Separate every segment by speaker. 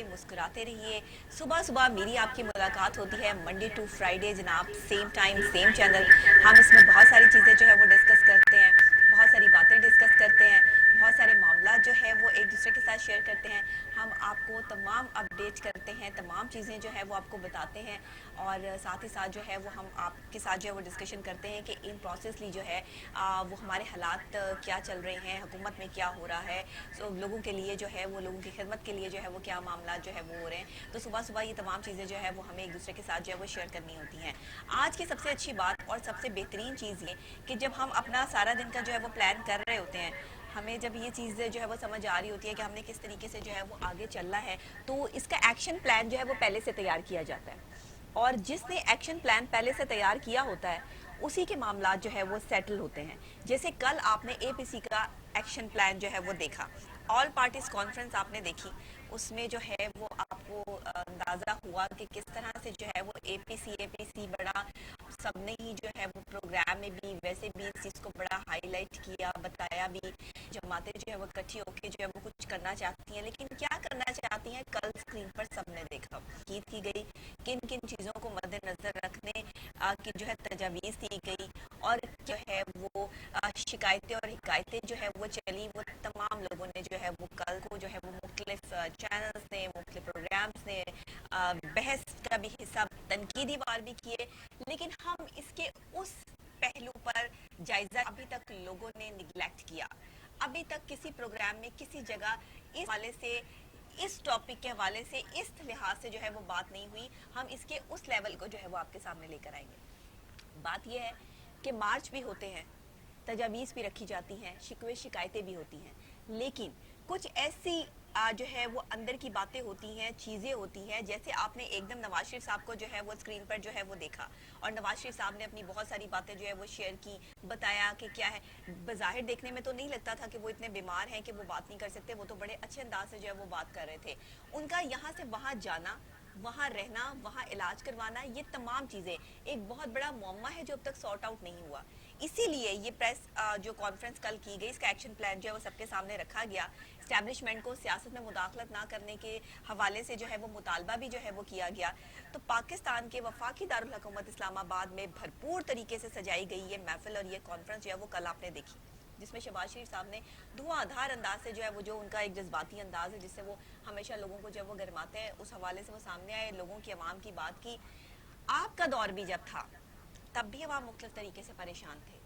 Speaker 1: مسکراتے رہیے. صبح صبح میری آپ کی ملاقات ہوتی ہے منڈے ٹو فرائیڈے جناب, سیم ٹائم سیم چینل. ہم اس میں بہت ساری چیزیں جو ہے وہ ڈسکس کرتے ہیں, بہت ساری باتیں ڈسکس کرتے ہیں, بہت سارے معاملات جو ہے وہ ایک دوسرے کے ساتھ شیئر کرتے ہیں. ہم آپ کو تمام اپڈیٹ کرتے ہیں, تمام چیزیں جو ہے وہ آپ کو بتاتے ہیں, اور ساتھ ہی ساتھ جو ہے وہ ہم آپ کے ساتھ جو ہے وہ ڈسکشن کرتے ہیں کہ ان پروسیسلی جو ہے وہ ہمارے حالات کیا چل رہے ہیں, حکومت میں کیا ہو رہا ہے, لوگوں کے لیے جو ہے وہ لوگوں کی خدمت کے لیے جو ہے وہ کیا معاملات جو ہے وہ ہو رہے ہیں. تو صبح صبح یہ تمام چیزیں جو ہے وہ ہمیں ایک دوسرے کے ساتھ جو ہے وہ شیئر کرنی ہوتی ہیں. آج کی سب سے اچھی بات اور سب سے بہترین چیز یہ کہ جب ہم اپنا سارا دن کا جو ہے وہ پلان کر رہے ہوتے ہیں, ہمیں جب یہ چیز جو ہے وہ سمجھ آ رہی ہوتی ہے کہ ہم نے کس طریقے سے جو ہے وہ آگے چلنا ہے, تو اس کا ایکشن پلان جو ہے وہ پہلے سے تیار کیا جاتا ہے. اور جس نے ایکشن پلان پہلے سے تیار کیا ہوتا ہے اسی کے معاملات جو ہے وہ سیٹل ہوتے ہیں. جیسے کل آپ نے اے پی سی کا ایکشن پلان جو ہے وہ دیکھا, آل پارٹیز کانفرنس آپ نے دیکھی, اس میں جو ہے وہ آپ کو اندازہ ہوا کہ کس طرح سے جو ہے وہ اے پی سی بڑا, سب نے ہی جو ہے وہ پروگرام میں بھی ویسے بھی اس چیز کو بڑا ہائی لائٹ کیا, بتایا بھی. جماعتیں جو ہے وہ اکٹھی ہو کے جو ہے وہ کچھ کرنا چاہتی ہیں, لیکن کیا کرنا چاہتی ہیں کل اسکرین پر سب نے دیکھا. کی گئی کن کن چیزوں کو مد نظر رکھنے کی جو ہے تجاویز دی گئی, اور جو ہے وہ شکایتیں اور حکایتیں جو ہے وہ چلی, وہ تمام لوگوں نے جو ہے وہ کل کو جو ہے وہ مختلف چینلز نے, مختلف پروگرامز نے بحث کا بھی حصہ, تنقیدی وار بھی کیے. لیکن ہم اس کے اس پہلو پر جائزہ ابھی تک لوگوں نے نگلیکٹ کیا. ابھی تک کسی پروگرام میں کسی جگہ اس حوالے سے, اس ٹاپک کے حوالے سے, اس لحاظ سے جو ہے وہ بات نہیں ہوئی. ہم اس کے اس لیول کو جو ہے وہ آپ کے سامنے لے کر آئیں گے. بات یہ ہے کہ مارچ بھی ہوتے ہیں, تجاویز بھی رکھی جاتی ہیں, شکوے شکایتیں بھی ہوتی ہیں, لیکن کچھ ایسی جو ہے وہ اندر کی باتیں ہوتی ہیں, چیزیں ہوتی ہیں. جیسے آپ نے ایک دم نواز شریف صاحب کو جو ہے وہ اسکرین پر جو ہے وہ دیکھا, اور نواز شریف صاحب نے اپنی بہت ساری باتیں جو ہے وہ شیئر کی, بتایا کہ کیا ہے. بظاہر دیکھنے میں تو نہیں لگتا تھا کہ وہ اتنے بیمار ہیں کہ وہ بات نہیں کر سکتے, وہ تو بڑے اچھے انداز سے جو ہے وہ بات کر رہے تھے. ان کا یہاں سے وہاں جانا, وہاں رہنا, وہاں علاج کروانا, یہ تمام چیزیں ایک بہت بڑا معمہ ہے جو اب تک سارٹ آؤٹ نہیں ہوا. اسی لیے یہ پریس جو کانفرنس کل کی گئی, اس کا ایکشن پلان جو ہے وہ سب کے سامنے رکھا گیا. اسٹیبلشمنٹ کو سیاست میں مداخلت نہ کرنے کے حوالے سے جو ہے وہ مطالبہ بھی جو ہے وہ کیا گیا. تو پاکستان کے وفاقی دارالحکومت اسلام آباد میں بھرپور طریقے سے سجائی گئی یہ محفل اور یہ کانفرنس جو ہے وہ کل آپ نے دیکھی, جس میں شہباز شریف صاحب نے دھواں دھار انداز سے جو ہے وہ, جو ان کا ایک جذباتی انداز ہے جس سے وہ ہمیشہ لوگوں کو جو ہے وہ گرماتے ہیں, اس حوالے سے وہ سامنے آئے, لوگوں کی, عوام کی بات کی. آپ کا دور بھی جب تھا تب بھی عوام مختلف طریقے سے پریشان تھے.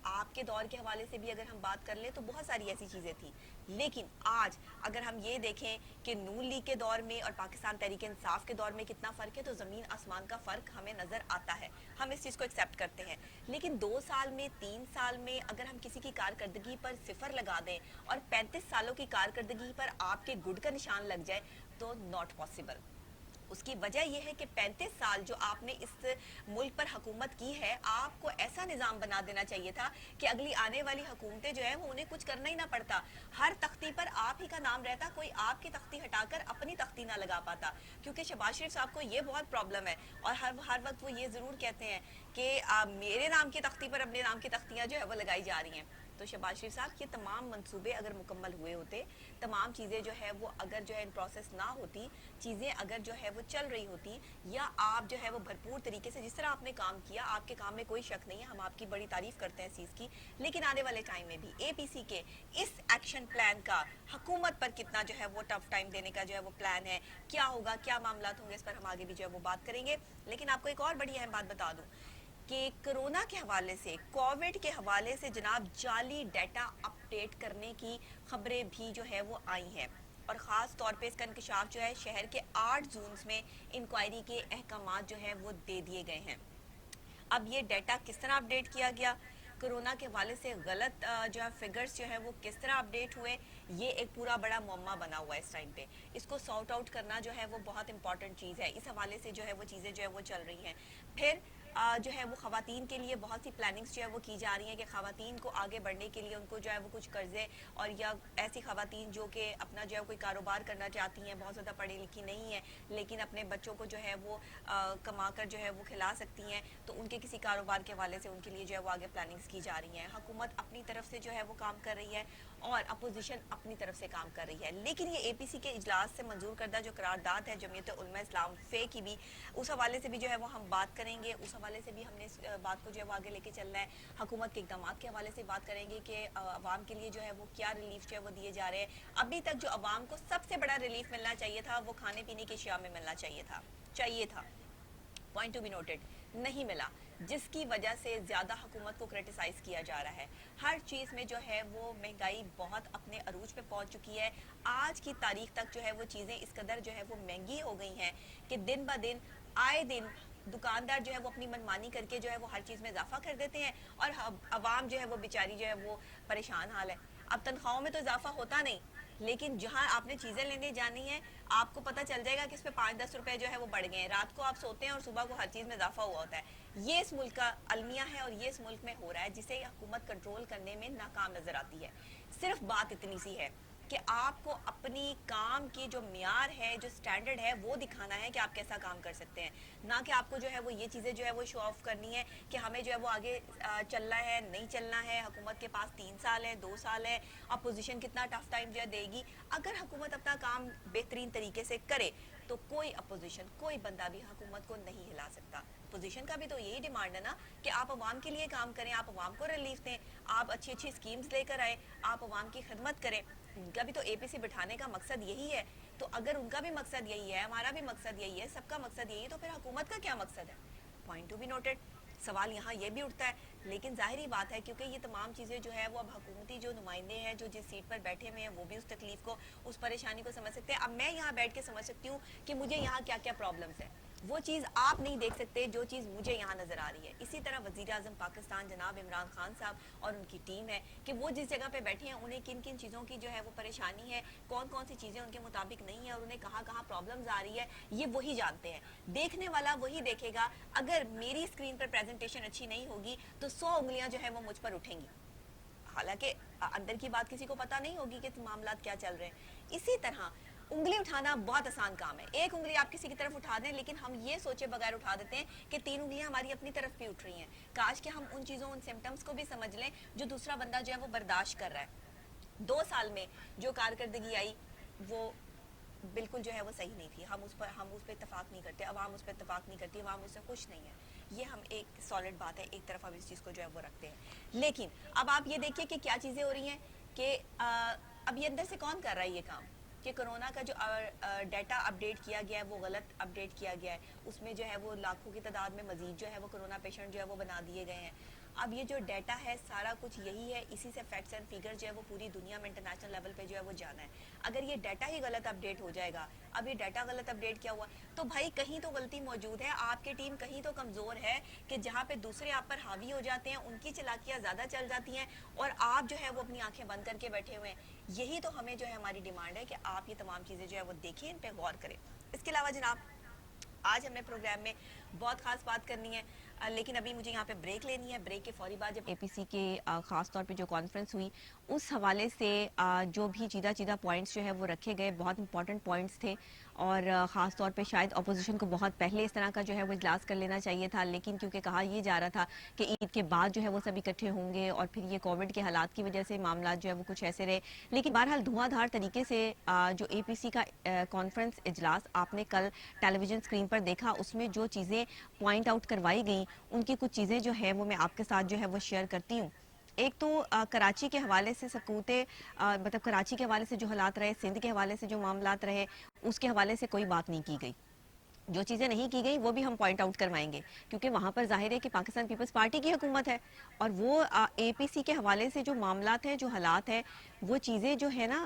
Speaker 1: آپ کے دور کے حوالے سے بھی اگر ہم بات کر لیں تو بہت ساری ایسی چیزیں تھیں. لیکن آج اگر ہم یہ دیکھیں کہ نون لیگ کے دور میں اور پاکستان تحریک انصاف کے دور میں کتنا فرق ہے, تو زمین آسمان کا فرق ہمیں نظر آتا ہے. ہم اس چیز کو ایکسیپٹ کرتے ہیں. لیکن 2 سال میں, 3 سال میں اگر ہم کسی کی کارکردگی پر 0 لگا دیں اور 35 سالوں کی کارکردگی پر آپ کے گڈ کا نشان لگ جائے, تو ناٹ پاسبل. اس کی وجہ یہ ہے کہ 35 سال جو آپ نے اس ملک پر حکومت کی ہے, آپ کو ایسا نظام بنا دینا چاہیے تھا کہ اگلی آنے والی حکومتیں جو ہیں وہ انہیں کچھ کرنا ہی نہ پڑتا. ہر تختی پر آپ ہی کا نام رہتا, کوئی آپ کی تختی ہٹا کر اپنی تختی نہ لگا پاتا. کیونکہ شہباز شریف صاحب کو یہ بہت پرابلم ہے, اور ہر وقت وہ یہ ضرور کہتے ہیں کہ میرے نام کی تختی پر اپنے نام کی تختیاں جو ہے وہ لگائی جا رہی ہیں. تو شہباز شریف صاحب کے تمام منصوبے اگر مکمل ہوئے ہوتے, تمام چیزیں جو ہے وہ اگر جو ہے ان پروسیس نہ ہوتی, چیزیں اگر جو ہے وہ چل رہی ہوتی, یا آپ جو ہے وہ بھرپور طریقے سے جس طرح آپ نے کام کیا, آپ کے کام میں کوئی شک نہیں ہے, ہم آپ کی بڑی تعریف کرتے ہیں اس چیز کی. لیکن آنے والے ٹائم میں بھی اے پی سی کے اس ایکشن پلان کا حکومت پر کتنا جو ہے وہ ٹف ٹائم دینے کا جو ہے وہ پلان ہے, کیا ہوگا, کیا معاملات ہوں گے, اس پر ہم آگے بھی جو ہے وہ بات کریں گے. لیکن آپ کو ایک اور بڑی اہم بات بتا دوں کہ کرونا کے حوالے سے, کووڈ کے حوالے سے جناب جعلی ڈیٹا اپڈیٹ کرنے کی خبریں بھی جو ہے وہ آئی ہیں, اور خاص طور پہ اس کا انکشاف جو ہے شہر کے 8 زونز میں انکوائری کے احکامات جو ہیں وہ دے دیے گئے ہیں. اب یہ ڈیٹا کس طرح اپڈیٹ کیا گیا, کرونا کے حوالے سے غلط جو ہے فگرز جو ہے وہ کس طرح اپڈیٹ ہوئے, یہ ایک پورا بڑا معمہ بنا ہوا ہے اس ٹائم پہ. اس کو سارٹ آؤٹ کرنا جو ہے وہ بہت امپورٹنٹ چیز ہے. اس حوالے سے جو ہے وہ چیزیں جو ہے وہ چل رہی ہیں. پھر جو ہے وہ خواتین کے لیے بہت سی پلاننگز جو ہے وہ کی جا رہی ہیں کہ خواتین کو آگے بڑھنے کے لیے ان کو جو ہے وہ کچھ قرضے، اور یا ایسی خواتین جو کہ اپنا جو ہے کوئی کاروبار کرنا چاہتی ہیں، بہت زیادہ پڑھی لکھی نہیں ہیں لیکن اپنے بچوں کو جو ہے وہ کما کر جو ہے وہ کھلا سکتی ہیں، تو ان کے کسی کاروبار کے حوالے سے ان کے لیے جو ہے وہ آگے پلاننگز کی جا رہی ہیں. حکومت اپنی طرف سے جو ہے وہ کام کر رہی ہے اور اپوزیشن اپنی طرف سے کام کر رہی ہے. لیکن یہ اے پی سی کے اجلاس سے منظور کردہ جو قرارداد ہے جمعیت علماء اسلام فے کی بھی، اس حوالے سے بھی جو ہے وہ ہم بات کریں گے. اس حوالے سے بھی ہم نے اس بات کو جو ہے وہ آگے لے کے چلنا ہے. حکومت کے اقدامات کے حوالے سے بات کریں گے کہ عوام کے لیے جو ہے وہ کیا ریلیف جو ہے وہ دیے جا رہے ہیں. ابھی تک جو عوام کو سب سے بڑا ریلیف ملنا چاہیے تھا وہ کھانے پینے کی اشیاء میں ملنا چاہیے تھا. پوائنٹ ٹو بی نوٹڈ، نہیں ملا، جس کی وجہ سے زیادہ حکومت کو کرٹیسائز کیا جا رہا ہے. ہر چیز میں جو ہے وہ مہنگائی بہت اپنے عروج پہ پہنچ چکی ہے. آج کی تاریخ تک جو ہے وہ چیزیں اس قدر جو ہے وہ مہنگی ہو گئی ہیں کہ دن بہ دن آئے دن دکاندار جو ہے وہ اپنی منمانی کر کے جو ہے وہ ہر چیز میں اضافہ کر دیتے ہیں، اور عوام جو ہے وہ بیچاری جو ہے وہ پریشان حال ہے. اب تنخواہوں میں تو اضافہ ہوتا نہیں، لیکن جہاں آپ نے چیزیں لینے جانی ہیں آپ کو پتہ چل جائے گا کہ اس پہ 5-10 روپے جو ہے وہ بڑھ گئے ہیں. رات کو آپ سوتے ہیں اور صبح کو ہر چیز میں اضافہ ہوا ہوتا ہے. یہ اس ملک کا المیہ ہے اور یہ اس ملک میں ہو رہا ہے جسے حکومت کنٹرول کرنے میں ناکام نظر آتی ہے. صرف بات اتنی سی ہے کہ آپ کو اپنی کام کی جو معیار ہے، جو سٹینڈرڈ ہے، وہ دکھانا ہے کہ آپ کیسا کام کر سکتے ہیں، نہ کہ آپ کو جو ہے وہ یہ چیزیں جو ہے وہ شو آف کرنی ہے کہ ہمیں جو ہے وہ آگے چلنا ہے نہیں چلنا ہے. حکومت کے پاس 3 سال ہے، 2 سال ہے، اپوزیشن کتنا ٹف ٹائم جو ہے دے گی. اگر حکومت اپنا کام بہترین طریقے سے کرے تو کوئی اپوزیشن، کوئی بندہ بھی حکومت کو نہیں ہلا سکتا. اپوزیشن کا بھی تو یہی ڈیمانڈ ہے نا کہ آپ عوام کے لیے کام کریں، آپ عوام کو ریلیف دیں، آپ اچھی اچھی اسکیمز لے کر آئیں، آپ عوام کی خدمت کریں. ان کا بھی تو اے پی سی بٹھانے کا مقصد یہی ہے. تو اگر ان کا بھی مقصد یہی ہے، ہمارا بھی مقصد یہی ہے، سب کا مقصد یہی ہے، تو پھر حکومت کا کیا مقصد ہے؟ Point to be noted. سوال یہاں یہ بھی اٹھتا ہے. لیکن ظاہری بات ہے کیونکہ یہ تمام چیزیں جو ہے وہ اب حکومتی جو نمائندے ہیں جو جس سیٹ پر بیٹھے ہوئے ہیں وہ بھی اس تکلیف کو، اس پریشانی کو سمجھ سکتے ہیں. اب میں یہاں بیٹھ کے سمجھ سکتی ہوں کہ مجھے یہاں کیا کیا پرابلمس ہیں. وہ چیز آپ نہیں دیکھ سکتے جو چیز مجھے یہاں نظر آ رہی ہے. اسی طرح وزیر اعظم پاکستان جناب عمران خان صاحب اور ان کی ٹیم ہے کہ وہ جس جگہ پہ بیٹھے ہیں انہیں کن کن چیزوں کی جو ہے وہ پریشانی ہے، کون کون سی چیزیں ان کے مطابق نہیں ہیں اور انہیں کہاں کہاں پرابلمز آ رہی ہے، یہ وہی جانتے ہیں. دیکھنے والا وہی دیکھے گا. اگر میری اسکرین پر پریزنٹیشن اچھی نہیں ہوگی تو 100 انگلیاں جو ہے وہ مجھ پر اٹھیں گی، حالانکہ اندر کی بات کسی کو پتہ نہیں ہوگی کہ معاملات کیا چل رہے ہیں. اسی طرح انگلی اٹھانا بہت آسان کام ہے. ایک انگلی آپ کسی کی طرف اٹھا دیں، لیکن ہم یہ سوچے بغیر اٹھا دیتے ہیں کہ 3 انگلیاں ہماری اپنی طرف بھی اٹھ رہی ہیں. کاش کہ ہم ان چیزوں، ان سمپٹمز کو بھی سمجھ لیں جو دوسرا بندہ جو ہے وہ برداشت کر رہا ہے. 2 سال میں جو کارکردگی آئی وہ بالکل جو ہے وہ صحیح نہیں تھی. ہم اس پہ اتفاق نہیں کرتے، عوام اس پہ اتفاق نہیں کرتی، عوام اس سے خوش نہیں ہے. یہ ہم ایک سالڈ بات ہے، ایک طرف ہم اس چیز کو جو ہے وہ رکھتے ہیں. لیکن اب آپ یہ دیکھیے کہ کیا چیزیں ہو رہی ہیں کہ اب یہ اندر سے کون کر رہا ہے یہ کام کہ کرونا کا جو ڈیٹا اپڈیٹ کیا گیا ہے وہ غلط اپڈیٹ کیا گیا ہے. اس میں جو ہے وہ لاکھوں کی تعداد میں مزید جو ہے وہ کرونا پیشنٹ جو ہے وہ بنا دیے گئے ہیں. اب یہ جو ڈیٹا ہے سارا کچھ یہی ہے، اسی سے فیکٹس اینڈ فیگر جو ہے وہ پوری دنیا میں انٹرنیشنل لیول پہ جو ہے وہ جانا ہے. اگر یہ ڈیٹا ہی غلط اپڈیٹ ہو جائے گا، اب یہ ڈیٹا غلط اپڈیٹ کیا ہوا تو بھائی کہیں تو غلطی موجود ہے. آپ کی ٹیم کہیں تو کمزور ہے کہ جہاں پہ دوسرے آپ پر حاوی ہو جاتے ہیں، ان کی چلاکیاں زیادہ چل جاتی ہیں اور آپ جو ہے وہ اپنی آنکھیں بند کر کے بیٹھے ہوئے ہیں. یہی تو ہمیں جو ہے ہماری ڈیمانڈ ہے کہ آپ یہ تمام چیزیں جو ہے وہ دیکھیں، ان پہ غور کریں. اس کے علاوہ جناب آج ہم نے پروگرام میں بہت خاص بات کرنی ہے، لیکن ابھی مجھے یہاں پہ بریک لینی ہے. بریک کے فوری بعد جب اے پی سی کے خاص طور پہ جو کانفرنس ہوئی اس حوالے سے جو بھی چیدہ پوائنٹس جو ہے وہ رکھے گئے، بہت امپورٹنٹ پوائنٹس تھے اور خاص طور پہ شاید اپوزیشن کو بہت پہلے اس طرح کا جو ہے وہ اجلاس کر لینا چاہیے تھا، لیکن کیونکہ کہا یہ جا رہا تھا کہ عید کے بعد جو ہے وہ سب اکٹھے ہوں گے اور پھر یہ کووڈ کے حالات کی وجہ سے معاملات جو ہے وہ کچھ ایسے رہے. لیکن بہرحال دھواں دھار طریقے سے جو اے پی سی کا کانفرنس اجلاس آپ نے کل ٹیلی ویژن اسکرین پر دیکھا، اس میں جو چیزیں پوائنٹ آؤٹ کروائی گئیں ان کی کچھ چیزیں جو ہے وہ میں آپ کے ساتھ جو ہے وہ شیئر کرتی ہوں. ایک تو کراچی کے حوالے سے مطلب کراچی کے حوالے سے جو حالات رہے، سندھ کے حوالے سے جو معاملات رہے، اس کے حوالے سے کوئی بات نہیں کی گئی. جو چیزیں نہیں کی گئی وہ بھی ہم پوائنٹ آؤٹ کروائیں گے کیونکہ وہاں پر ظاہر ہے کہ پاکستان پیپلز پارٹی کی حکومت ہے اور وہ اے پی سی کے حوالے سے جو معاملات ہیں، جو حالات ہیں، وہ چیزیں جو ہے نا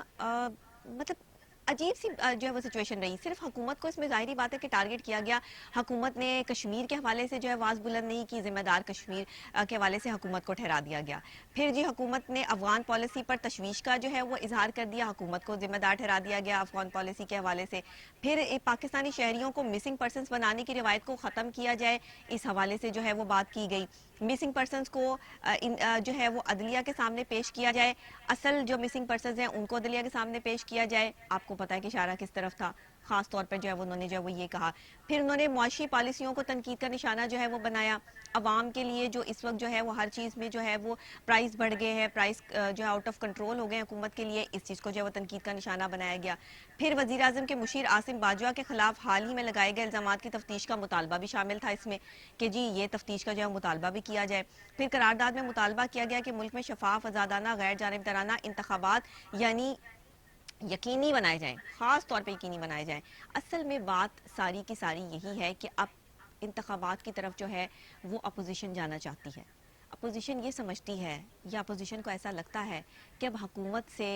Speaker 1: مطلب عجیب سی جو ہے وہ سچویشن رہی. صرف حکومت کو اس میں ظاہری بات ہے کہ ٹارگٹ کیا گیا. حکومت نے کشمیر کے حوالے سے جو ہے آواز بلند نہیں کی, ذمہ دار کشمیر کے حوالے سے حکومت کو ٹھہرا دیا گیا. پھر جی حکومت نے افغان پالیسی پر تشویش کا جو ہے وہ اظہار کر دیا, حکومت کو ذمہ دار ٹھہرا دیا گیا افغان پالیسی کے حوالے سے. پھر پاکستانی شہریوں کو مسنگ پرسنس بنانے کی روایت کو ختم کیا جائے, اس حوالے سے جو ہے وہ بات کی گئی. مسنگ پرسنس کو جو ہے وہ عدلیہ کے سامنے پیش کیا جائے, اصل جو مسنگ پرسنز ہیں ان کو عدلیہ کے سامنے پیش کیا جائے. آپ کو پتا ہے کہ اشارہ کس طرف تھا, خاص طور پہ جو ہے انہوں نے جو ہے وہ یہ کہا. پھر انہوں نے معاشی پالیسیوں کو تنقید کا نشانہ جو ہے وہ بنایا. عوام کے لیے جو اس وقت جو ہے وہ ہر چیز میں جو ہے وہ پرائز بڑھ گئے ہیں, پرائز جو ہے آؤٹ آف کنٹرول ہو گئے ہیں حکومت کے لیے, اس چیز کو جو ہے وہ تنقید کا نشانہ بنایا گیا. پھر وزیر اعظم کے مشیر عاصم باجوہ کے خلاف حال ہی میں لگائے گئے الزامات کی تفتیش کا مطالبہ بھی شامل تھا اس میں, کہ جی یہ تفتیش کا جو ہے مطالبہ بھی کیا جائے. پھر قرارداد میں مطالبہ کیا گیا کہ ملک میں شفاف, آزادانہ, غیر جانبدارانہ انتخابات یعنی یقینی بنائے جائیں, خاص طور پہ یقینی بنائے جائیں. اصل میں بات ساری کی ساری یہی ہے کہ اب انتخابات کی طرف جو ہے وہ اپوزیشن جانا چاہتی ہے. اپوزیشن یہ سمجھتی ہے, یا اپوزیشن کو ایسا لگتا ہے کہ اب حکومت سے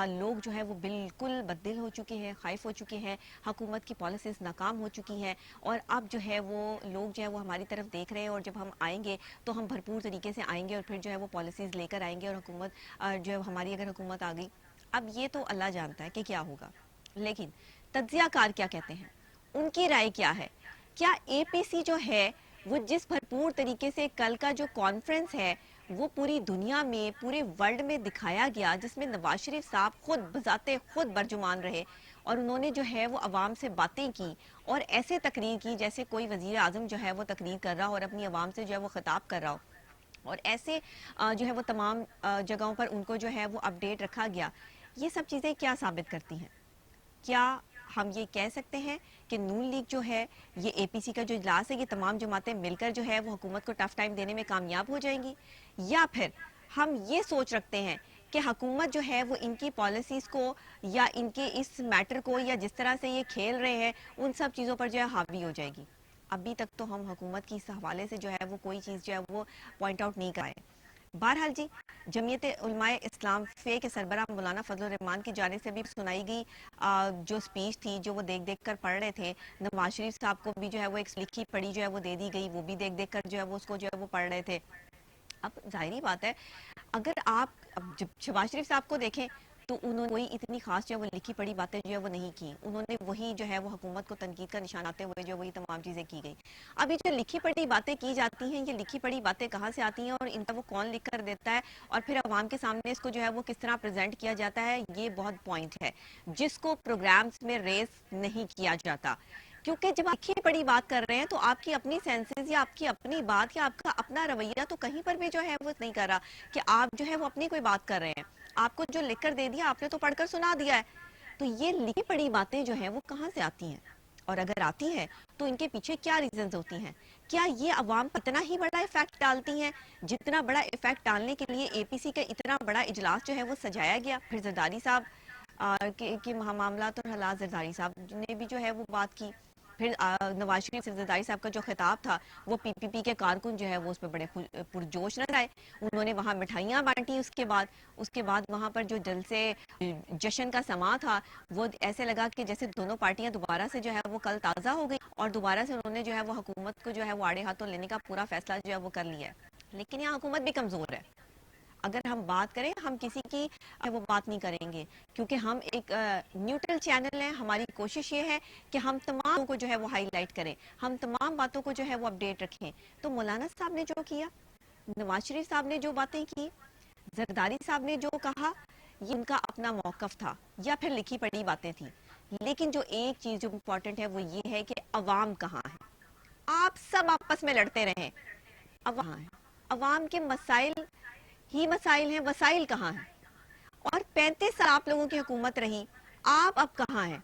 Speaker 1: لوگ جو ہے وہ بالکل بددل ہو چکے ہیں, خائف ہو چکے ہیں, حکومت کی پالیسیز ناکام ہو چکی ہیں, اور اب جو ہے وہ لوگ جو ہے وہ ہماری طرف دیکھ رہے ہیں, اور جب ہم آئیں گے تو ہم بھرپور طریقے سے آئیں گے, اور پھر جو ہے وہ پالیسیز لے کر آئیں گے, اور حکومت جو ہے ہماری اگر حکومت آ گئی, اب یہ تو اللہ جانتا ہے کہ کیا ہوگا. لیکن تجزیہ کار کیا کہتے ہیں, ان کی رائے کیا ہے؟ کیا اے پی سی جو ہے وہ جس بھرپور طریقے سے کل کا جو کانفرنس ہے وہ پوری دنیا میں, پورے ورلڈ میں دکھایا گیا, جس میں نواز شریف صاحب خود بذات خود برجمان رہے, اور انہوں نے جو ہے وہ عوام سے باتیں کی, اور ایسے تقریر کی جیسے کوئی وزیر اعظم جو ہے وہ تقریر کر رہا ہو اور اپنی عوام سے جو ہے وہ خطاب کر رہا ہو, اور ایسے جو ہے وہ تمام جگہوں پر ان کو جو ہے وہ اپڈیٹ رکھا گیا. یہ سب چیزیں کیا ثابت کرتی ہیں؟ کیا ہم یہ کہہ سکتے ہیں کہ نون لیگ جو ہے, یہ اے پی سی کا جو اجلاس ہے, یہ تمام جماعتیں مل کر جو ہے وہ حکومت کو ٹف ٹائم دینے میں کامیاب ہو جائیں گی؟ یا پھر ہم یہ سوچ رکھتے ہیں کہ حکومت جو ہے وہ ان کی پالیسیز کو, یا ان کے اس میٹر کو, یا جس طرح سے یہ کھیل رہے ہیں ان سب چیزوں پر جو ہے حاوی ہو جائے گی؟ ابھی تک تو ہم حکومت کی اس حوالے سے جو ہے وہ کوئی چیز جو ہے وہ پوائنٹ آؤٹ نہیں کرائے. بہرحال جی, جمعیت علماء اسلام فے کے سربراہ مولانا فضل الرحمان کی جانب سے بھی سنائی گئی جو سپیچ تھی, جو وہ دیکھ دیکھ کر پڑھ رہے تھے. نواز شریف صاحب کو بھی جو ہے وہ ایک لکھی پڑھی جو ہے وہ دے دی گئی, وہ بھی دیکھ دیکھ کر جو ہے وہ اس کو جو ہے وہ پڑھ رہے تھے. اب ظاہری بات ہے, اگر آپ جب شہباز شریف صاحب کو دیکھیں تو انہوں نے کوئی اتنی خاص جو ہے وہ لکھی پڑھی باتیں جو ہے وہ نہیں کی, انہوں نے وہی جو ہے وہ حکومت کو تنقید کا نشان آتے ہوئے جو وہی تمام چیزیں کی گئی. اب یہ جو لکھی پڑھی باتیں کی جاتی ہیں, یہ لکھی پڑھی باتیں کہاں سے آتی ہیں, اور ان کا وہ کون لکھ کر دیتا ہے, اور پھر عوام کے سامنے اس کو جو ہے وہ کس طرح پریزنٹ کیا جاتا ہے, یہ بہت پوائنٹ ہے جس کو پروگرامز میں ریز نہیں کیا جاتا. کیونکہ جب آپ لکھی پڑھی بات کر رہے ہیں تو آپ کی اپنی سینسز, یا آپ کی اپنی بات, یا آپ کا اپنا رویہ تو کہیں پر بھی جو ہے وہ نہیں کر رہا کہ آپ جو ہے وہ اپنی کوئی بات کر رہے ہیں. آپ کو جو لکھ کر دے دیا, آپ نے تو پڑھ کر سنا دیا ہے. تو یہ لکھی پڑھی باتیں جو ہیں وہ کہاں سے آتی ہیں, اور اگر آتی ہیں تو ان کے پیچھے کیا ریزنز ہوتی ہیں؟ کیا یہ عوام پر اتنا ہی بڑا ایفیکٹ ڈالتی ہیں جتنا بڑا ایفیکٹ ڈالنے کے لیے اے پی سی کا اتنا بڑا اجلاس جو ہے وہ سجایا گیا؟ پھر زرداری صاحب کے معاملات اور حالات, زرداری صاحب نے بھی جو ہے وہ بات کی. پھر نواز شریف سے زرداری صاحب کا جو خطاب تھا, وہ پی پی پی کے کارکن جو ہے وہ اس پہ بڑے پرجوش نظر آئے. انہوں نے وہاں مٹھائیاں بانٹی. اس کے بعد وہاں پر جو جلسے جشن کا سما تھا, وہ ایسے لگا کہ جیسے دونوں پارٹیاں دوبارہ سے جو ہے وہ کل تازہ ہو گئی, اور دوبارہ سے انہوں نے جو ہے وہ حکومت کو جو ہے وہ آڑے ہاتھوں لینے کا پورا فیصلہ جو ہے وہ کر لیا ہے. لیکن یہاں حکومت بھی کمزور ہے. اگر ہم بات کریں, ہم کسی کی وہ بات نہیں کریں گے, کیونکہ ہم ایک نیوٹرل چینل ہیں. ہماری کوشش یہ ہے کہ ہم تمام کو جو ہے وہ ہائی لائٹ کریں, ہم تمام باتوں کو جو ہے وہ اپڈیٹ رکھیں. تو مولانا صاحب نے جو کیا, نواز شریف صاحب نے جو باتیں کی, زرداری صاحب نے جو کہا, یہ ان کا اپنا موقف تھا یا پھر لکھی پڑھی باتیں تھیں. لیکن جو ایک چیز جو امپورٹنٹ ہے وہ یہ ہے کہ عوام کہاں ہے. آپ سب آپس میں لڑتے رہیں, عوام ہے, عوام کے مسائل ہی مسائل ہیں, وسائل کہاں ہیں؟ اور 35 سال آپ لوگوں کی حکومت رہی, آپ اب کہاں ہیں؟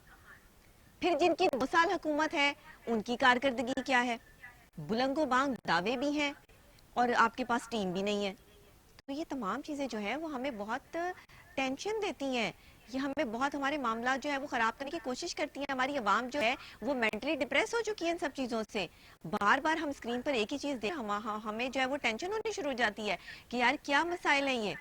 Speaker 1: پھر جن کی 2 سال حکومت ہے ان کی کارکردگی کیا ہے؟ بلند و بانگ دعوے بھی ہیں اور آپ کے پاس ٹیم بھی نہیں ہے. تو یہ تمام چیزیں جو ہے وہ ہمیں بہت ٹینشن دیتی ہیں, یہ ہمیں بہت ہمارے معاملات جو ہے وہ خراب کرنے کی کوشش کرتی ہیں. ہماری عوام جو ہے وہ مینٹلی ڈپریس ہو چکی ہے ان سب چیزوں سے. بار بار ہم اسکرین پر ایک ہی چیز دیں, ہمیں جو ہے وہ ٹینشن ہونی شروع ہو جاتی ہے کہ یار کیا مسائل ہیں, یہ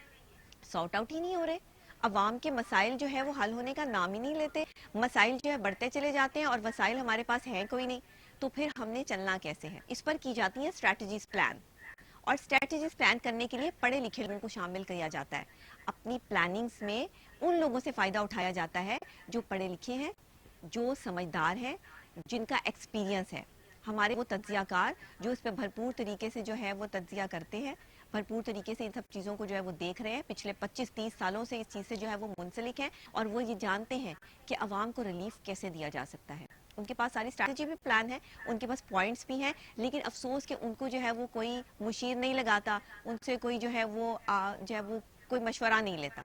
Speaker 1: سارٹ آؤٹ ہی نہیں ہو رہے. عوام کے مسائل جو ہے وہ حل ہونے کا نام ہی نہیں لیتے. مسائل جو ہے بڑھتے چلے جاتے ہیں اور وسائل ہمارے پاس ہیں کوئی نہیں. تو پھر ہم نے چلنا کیسے ہے؟ اس پر کی جاتی ہیں اسٹریٹجیز پلان. اور اسٹریٹجیز پلان کرنے کے لیے پڑھے لکھے لوگوں کو شامل کیا جاتا ہے. اپنی پلاننگز میں ان لوگوں سے فائدہ اٹھایا جاتا ہے جو پڑھے لکھے ہیں, جو سمجھدار ہیں, جن کا ایکسپیرینس ہے. ہمارے وہ تجزیہ کار جو اس پہ بھرپور طریقے سے جو ہے وہ تجزیہ کرتے ہیں, بھرپور طریقے سے ان سب چیزوں کو جو ہے وہ دیکھ رہے ہیں, پچھلے 25-30 سالوں سے اس چیز سے جو ہے وہ منسلک ہیں, اور وہ یہ جانتے ہیں کہ عوام کو ریلیف کیسے دیا جا سکتا ہے. ان کے پاس ساری اسٹریٹجی بھی پلان ہے, ان کے پاس پوائنٹس بھی ہیں, لیکن افسوس کہ ان کو جو ہے وہ کوئی مشیر نہیں لگاتا, ان سے کوئی جو ہے وہ کوئی مشورہ نہیں لیتا.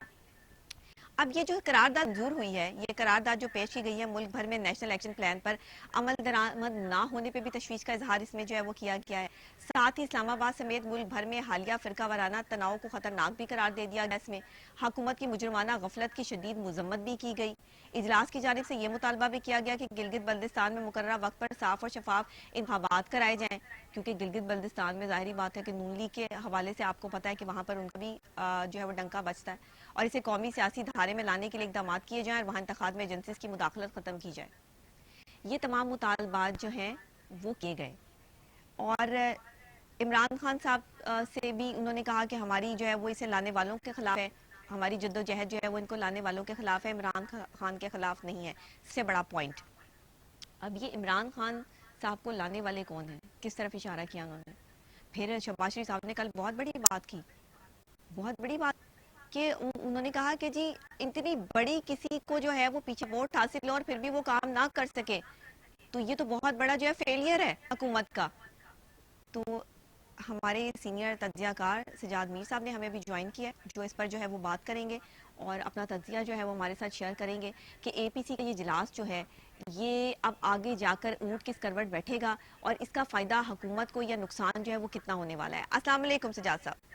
Speaker 1: اب یہ جو قرارداد منظور ہوئی ہے, یہ قرارداد جو پیش کی گئی ہے ملک بھر میں نیشنل ایکشن پلان پر عمل درآمد نہ ہونے پہ بھی تشویش کا اظہار اس میں جو ہے وہ کیا گیا ہے. ساتھ ہی اسلام آباد سمیت ملک بھر میں حالیہ فرقہ وارانہ تناؤ کو خطرناک بھی قرار دے دیا گیا. اس میں حکومت کی مجرمانہ غفلت کی شدید مذمت بھی کی گئی. اجلاس کی جانب سے یہ مطالبہ بھی کیا گیا کہ گلگت بلتستان میں مقررہ وقت پر صاف اور شفاف انتخابات کرائے جائیں, کیونکہ گلگت بلتستان میں ظاہری بات ہے کہ نون لیگ کے حوالے سے آپ کو پتا ہے کہ وہاں پر ان کا بھی جو ہے وہ ڈنکا بجتا ہے, اور اسے قومی سیاسی دھارے میں لانے کے لیے اقدامات کیے جائیں اور وہاں انتخابات میں ایجنسیز کی مداخلت ختم کی جائے. یہ تمام مطالبات جو ہیں وہ کیے گئے. اور عمران خان صاحب سے بھی انہوں نے کہا کہ ہماری جو ہے وہ اسے لانے والوں کے خلاف ہے, ہماری جد و جہد جو ہے وہ ان کو لانے والوں کے خلاف ہے, عمران خان کے خلاف نہیں ہے. اس سے بڑا پوائنٹ, اب یہ عمران خان صاحب کو لانے والے کون ہیں, کس طرف اشارہ کیا انہوں نے. پھر شہباز شریف صاحب نے کل بہت بڑی بات کی, بہت بڑی بات, کہ انہوں نے کہا کہ جی اتنی بڑی کسی کو جو ہے وہ پیچھے ووٹ حاصل ہو اور پھر بھی وہ کام نہ کر سکے, تو یہ تو بہت بڑا جو ہے فیلئر ہے حکومت کا. تو ہمارے سینئر تجزیہ کار سجاد میر صاحب نے ہمیں بھی جوائن کیا ہے, جو اس پر جو ہے وہ بات کریں گے اور اپنا تجزیہ جو ہے وہ ہمارے ساتھ شیئر کریں گے کہ اے پی سی کا یہ اجلاس جو ہے یہ اب آگے جا کر اونٹ کس کروٹ بیٹھے گا, اور اس کا فائدہ حکومت کو یا نقصان جو ہے وہ کتنا ہونے والا ہے. السلام علیکم سجاد صاحب.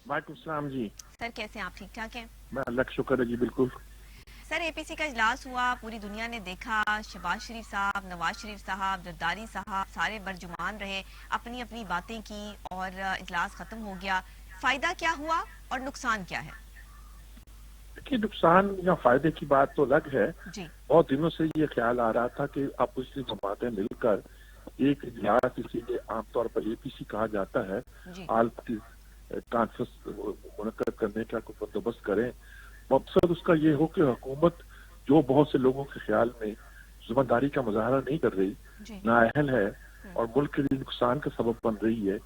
Speaker 2: وعلیکم السلام جی.
Speaker 1: سر کیسے ہیں آپ, ٹھیک ٹھاک ہیں؟
Speaker 2: میں اللہ کا شکر ہے جی, بالکل.
Speaker 1: سر اے پی سی کا اجلاس ہوا, پوری دنیا نے دیکھا, شہباز شریف صاحب, نواز شریف صاحب, زرداری صاحب سارے برجمان رہے, اپنی اپنی باتیں کی اور اجلاس ختم ہو گیا. فائدہ کیا ہوا اور نقصان کیا ہے؟
Speaker 2: دیکھیے, نقصان یا فائدے کی بات تو الگ ہے.
Speaker 1: جی
Speaker 2: بہت دنوں سے یہ خیال آ رہا تھا کہ اپوزیشن جماعتیں مل کر ایک اجلاس, اسی لیے عام طور پر اے پی سی کہا جاتا ہے,
Speaker 1: جی
Speaker 2: آل کانفرنس منعقد کرنے کا کوئی بندوبست کریں. مقصد اس کا یہ ہو کہ حکومت جو بہت سے لوگوں کے خیال میں ذمہ داری کا مظاہرہ نہیں کر رہی,
Speaker 1: جی
Speaker 2: نااہل ہے اور ملک کے لیے نقصان کا سبب بن رہی ہے,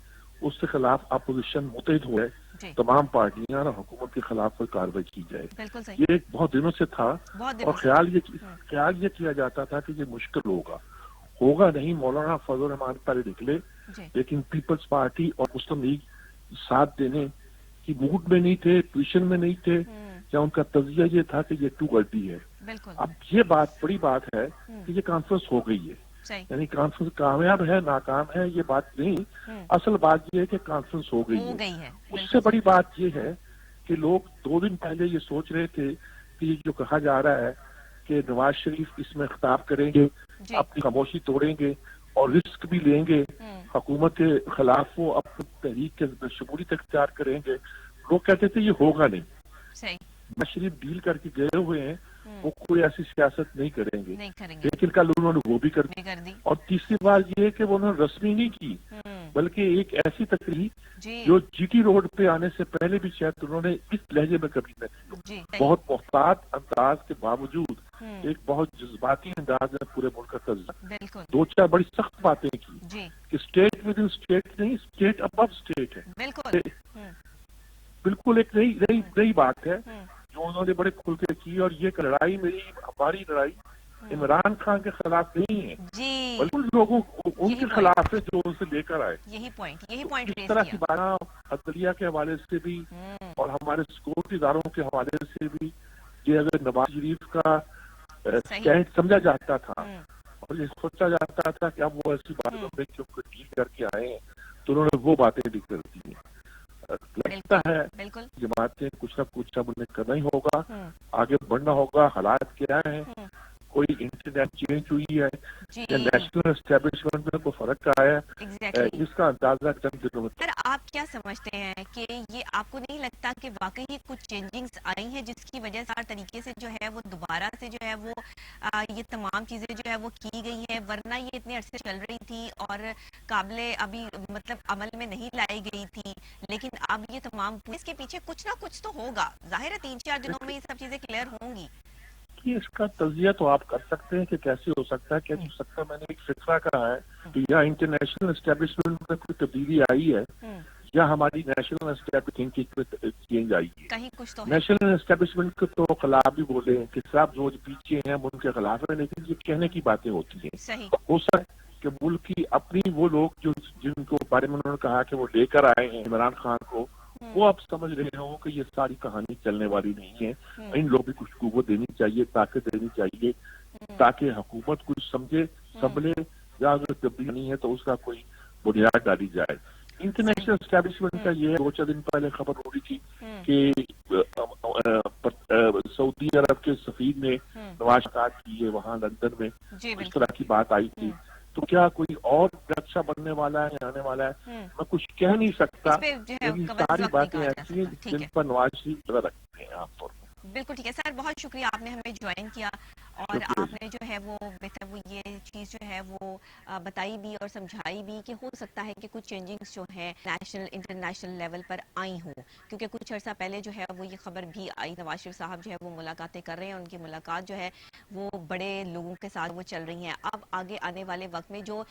Speaker 2: اس کے خلاف اپوزیشن متحد ہو جائے,
Speaker 1: جی
Speaker 2: تمام پارٹیاں اور حکومت کے خلاف کوئی کارروائی کی جائے.
Speaker 1: بالکل صحیح,
Speaker 2: یہ ایک بہت دنوں سے تھا,
Speaker 1: بہت
Speaker 2: اور
Speaker 1: دنوں سے.
Speaker 2: خیال یہ کیا جاتا تھا کہ یہ مشکل ہوگا نہیں. مولانا فضل الرحمان پہلے نکلے,
Speaker 1: جی
Speaker 2: لیکن پیپلز پارٹی اور مسلم لیگ ساتھ دینے کی موڈ میں نہیں تھے, پوزیشن میں نہیں تھے, یا ان کا تجزیہ یہ تھا کہ یہ ٹو ارلی ہے.
Speaker 1: بالکل
Speaker 2: اب یہ بات بڑی بات ہے کہ یہ کانفرنس ہو گئی ہے,
Speaker 1: صحیح,
Speaker 2: یعنی کانفرنس کامیاب ہے ناکام ہے یہ بات نہیں, اصل بات یہ ہے کہ کانفرنس ہو گئی ہے. اس سے بڑی بات یہ ہے کہ لوگ 2 دن پہلے یہ سوچ رہے تھے کہ یہ جو کہا جا رہا ہے کہ نواز شریف اس میں خطاب کریں گے, اپنی خاموشی توڑیں گے اور رسک بھی لیں گے, حکومت کے خلاف وہ اپنی تحریک کے شمولیت اختیار کریں گے. لوگ کہتے تھے یہ ہوگا نہیں,
Speaker 1: صحیح,
Speaker 2: نواز شریف ڈیل کر کے گئے ہوئے ہیں, وہ کوئی ایسی سیاست نہیں کریں گے,
Speaker 1: نہیں کریں گے,
Speaker 2: لیکن کل انہوں نے وہ بھی کر دی. اور تیسری بات یہ ہے کہ وہ انہوں نے رسمی نہیں کی, بلکہ ایک ایسی تقریر جو جی ٹی روڈ پہ آنے سے پہلے بھی شاید انہوں نے اس لہجے میں کبھی نہیں کی, بہت محتاط انداز کے باوجود ایک بہت جذباتی انداز میں پورے ملک کا تجزیہ, 2-4 بڑی سخت باتیں کی کہ اسٹیٹ ود ان اسٹیٹ نہیں, اسٹیٹ ابو اسٹیٹ ہے. بالکل ایک نئی بات ہے جو انہوں نے بڑے کھل کے کی, اور یہ لڑائی ہماری لڑائی عمران خان کے خلاف نہیں ہے, بالکل لوگوں ان کے خلاف ہے جو اسے لے کر آئے.
Speaker 1: یہی پوائنٹ
Speaker 2: اس طرح کی باتیں عدلیہ کے حوالے سے بھی اور ہمارے سکیورٹی اداروں کے حوالے سے بھی, یہ اگر نواز شریف کا اسٹینڈ سمجھا جاتا تھا اور یہ سوچا جاتا تھا کہ اب وہ ایسی باتوں میں کیونکہ ڈیل کر کے آئے ہیں, تو انہوں نے وہ باتیں بھی کر دی ہیں. لگتا ہے جماعتیں کچھ نہ کچھ اب انہیں کرنا ہی ہوگا, آگے بڑھنا ہوگا. حالات کیا ہیں, کوئی انٹرنیٹ چینج ہوئی ہے یا نیشنل اسٹیبلشمنٹ میں کوئی فرق آیا ہے جس کا اندازہ چند دنوں میں.
Speaker 1: سر آپ کیا سمجھتے ہیں کہ یہ آپ کو نہیں لگتا کہ واقعی کچھ چینجنگز آئی ہیں جس کی وجہ سے ہر طریقے سے جو ہے وہ دوبارہ سے جو ہے وہ یہ تمام چیزیں جو ہے وہ کی گئی ہیں، ورنہ یہ اتنے عرصے چل رہی تھی اور قابل ابھی مطلب عمل میں نہیں لائی گئی تھی، لیکن اب یہ تمام اس کے پیچھے کچھ نہ کچھ تو ہوگا، ظاہر ہے 3-4 دنوں میں یہ سب چیزیں کلیئر ہوں گی.
Speaker 2: اس کا تجزیہ تو آپ کر سکتے ہیں کہ کیسے ہو سکتا ہے، کیسے ہو سکتا ہے. میں نے ایک فکرہ کہا ہے کہ یا انٹرنیشنل اسٹیبلشمنٹ میں کوئی تبدیلی آئی ہے یا ہماری نیشنل اسٹیبلشمنٹ میں چینج آئی ہے. نیشنل اسٹیبلشمنٹ کے تو خلاف بھی بولے ہیں کہ صاحب جو پیچھے ہیں ان کے خلاف ہیں، لیکن یہ کہنے کی باتیں ہوتی ہیں. ہو سکتا ہے کہ ملک کی اپنی وہ لوگ جو جن کو بارے میں انہوں نے کہا کہ وہ لے کر آئے ہیں عمران خان کو، وہ اب سمجھ رہے ہوں کہ یہ ساری کہانی چلنے والی نہیں ہے. ان لوگوں کی کچھ قوت دینی چاہیے، طاقت دینی چاہیے تاکہ حکومت کچھ سمجھے سنبھلے، یا اگر تبدیلی نہیں ہے تو اس کا کوئی بنیاد ڈالی جائے. انٹرنیشنل اسٹیبلشمنٹ کا یہ 2-4 دن پہلے خبر ہو رہی تھی کہ سعودی عرب کے سفیر نے نواز شریف کی ہے وہاں لندن میں، اس طرح کی بات آئی تھی. تو کیا کوئی اور نقشہ بننے والا ہے، آنے والا ہے؟ میں کچھ کہہ نہیں سکتا، لیکن ساری باتیں ایسی ہیں جن پر نواز شریف رکھتے ہیں عام طور پر.
Speaker 1: بالکل ٹھیک ہے سر، بہت شکریہ آپ نے ہمیں جوائن کیا اور آپ نے جو ہے وہ بہتر وہ یہ چیز جو ہے وہ بتائی بھی اور سمجھائی بھی کہ ہو سکتا ہے کہ کچھ چینجنگز جو ہیں نیشنل انٹرنیشنل لیول پر آئی ہوں، کیونکہ کچھ عرصہ پہلے جو ہے وہ یہ خبر بھی آئی نواز شریف صاحب جو ہے وہ ملاقاتیں کر رہے ہیں، ان کی ملاقات جو ہے وہ بڑے لوگوں کے ساتھ وہ چل رہی ہیں. اب آگے آنے والے وقت میں جو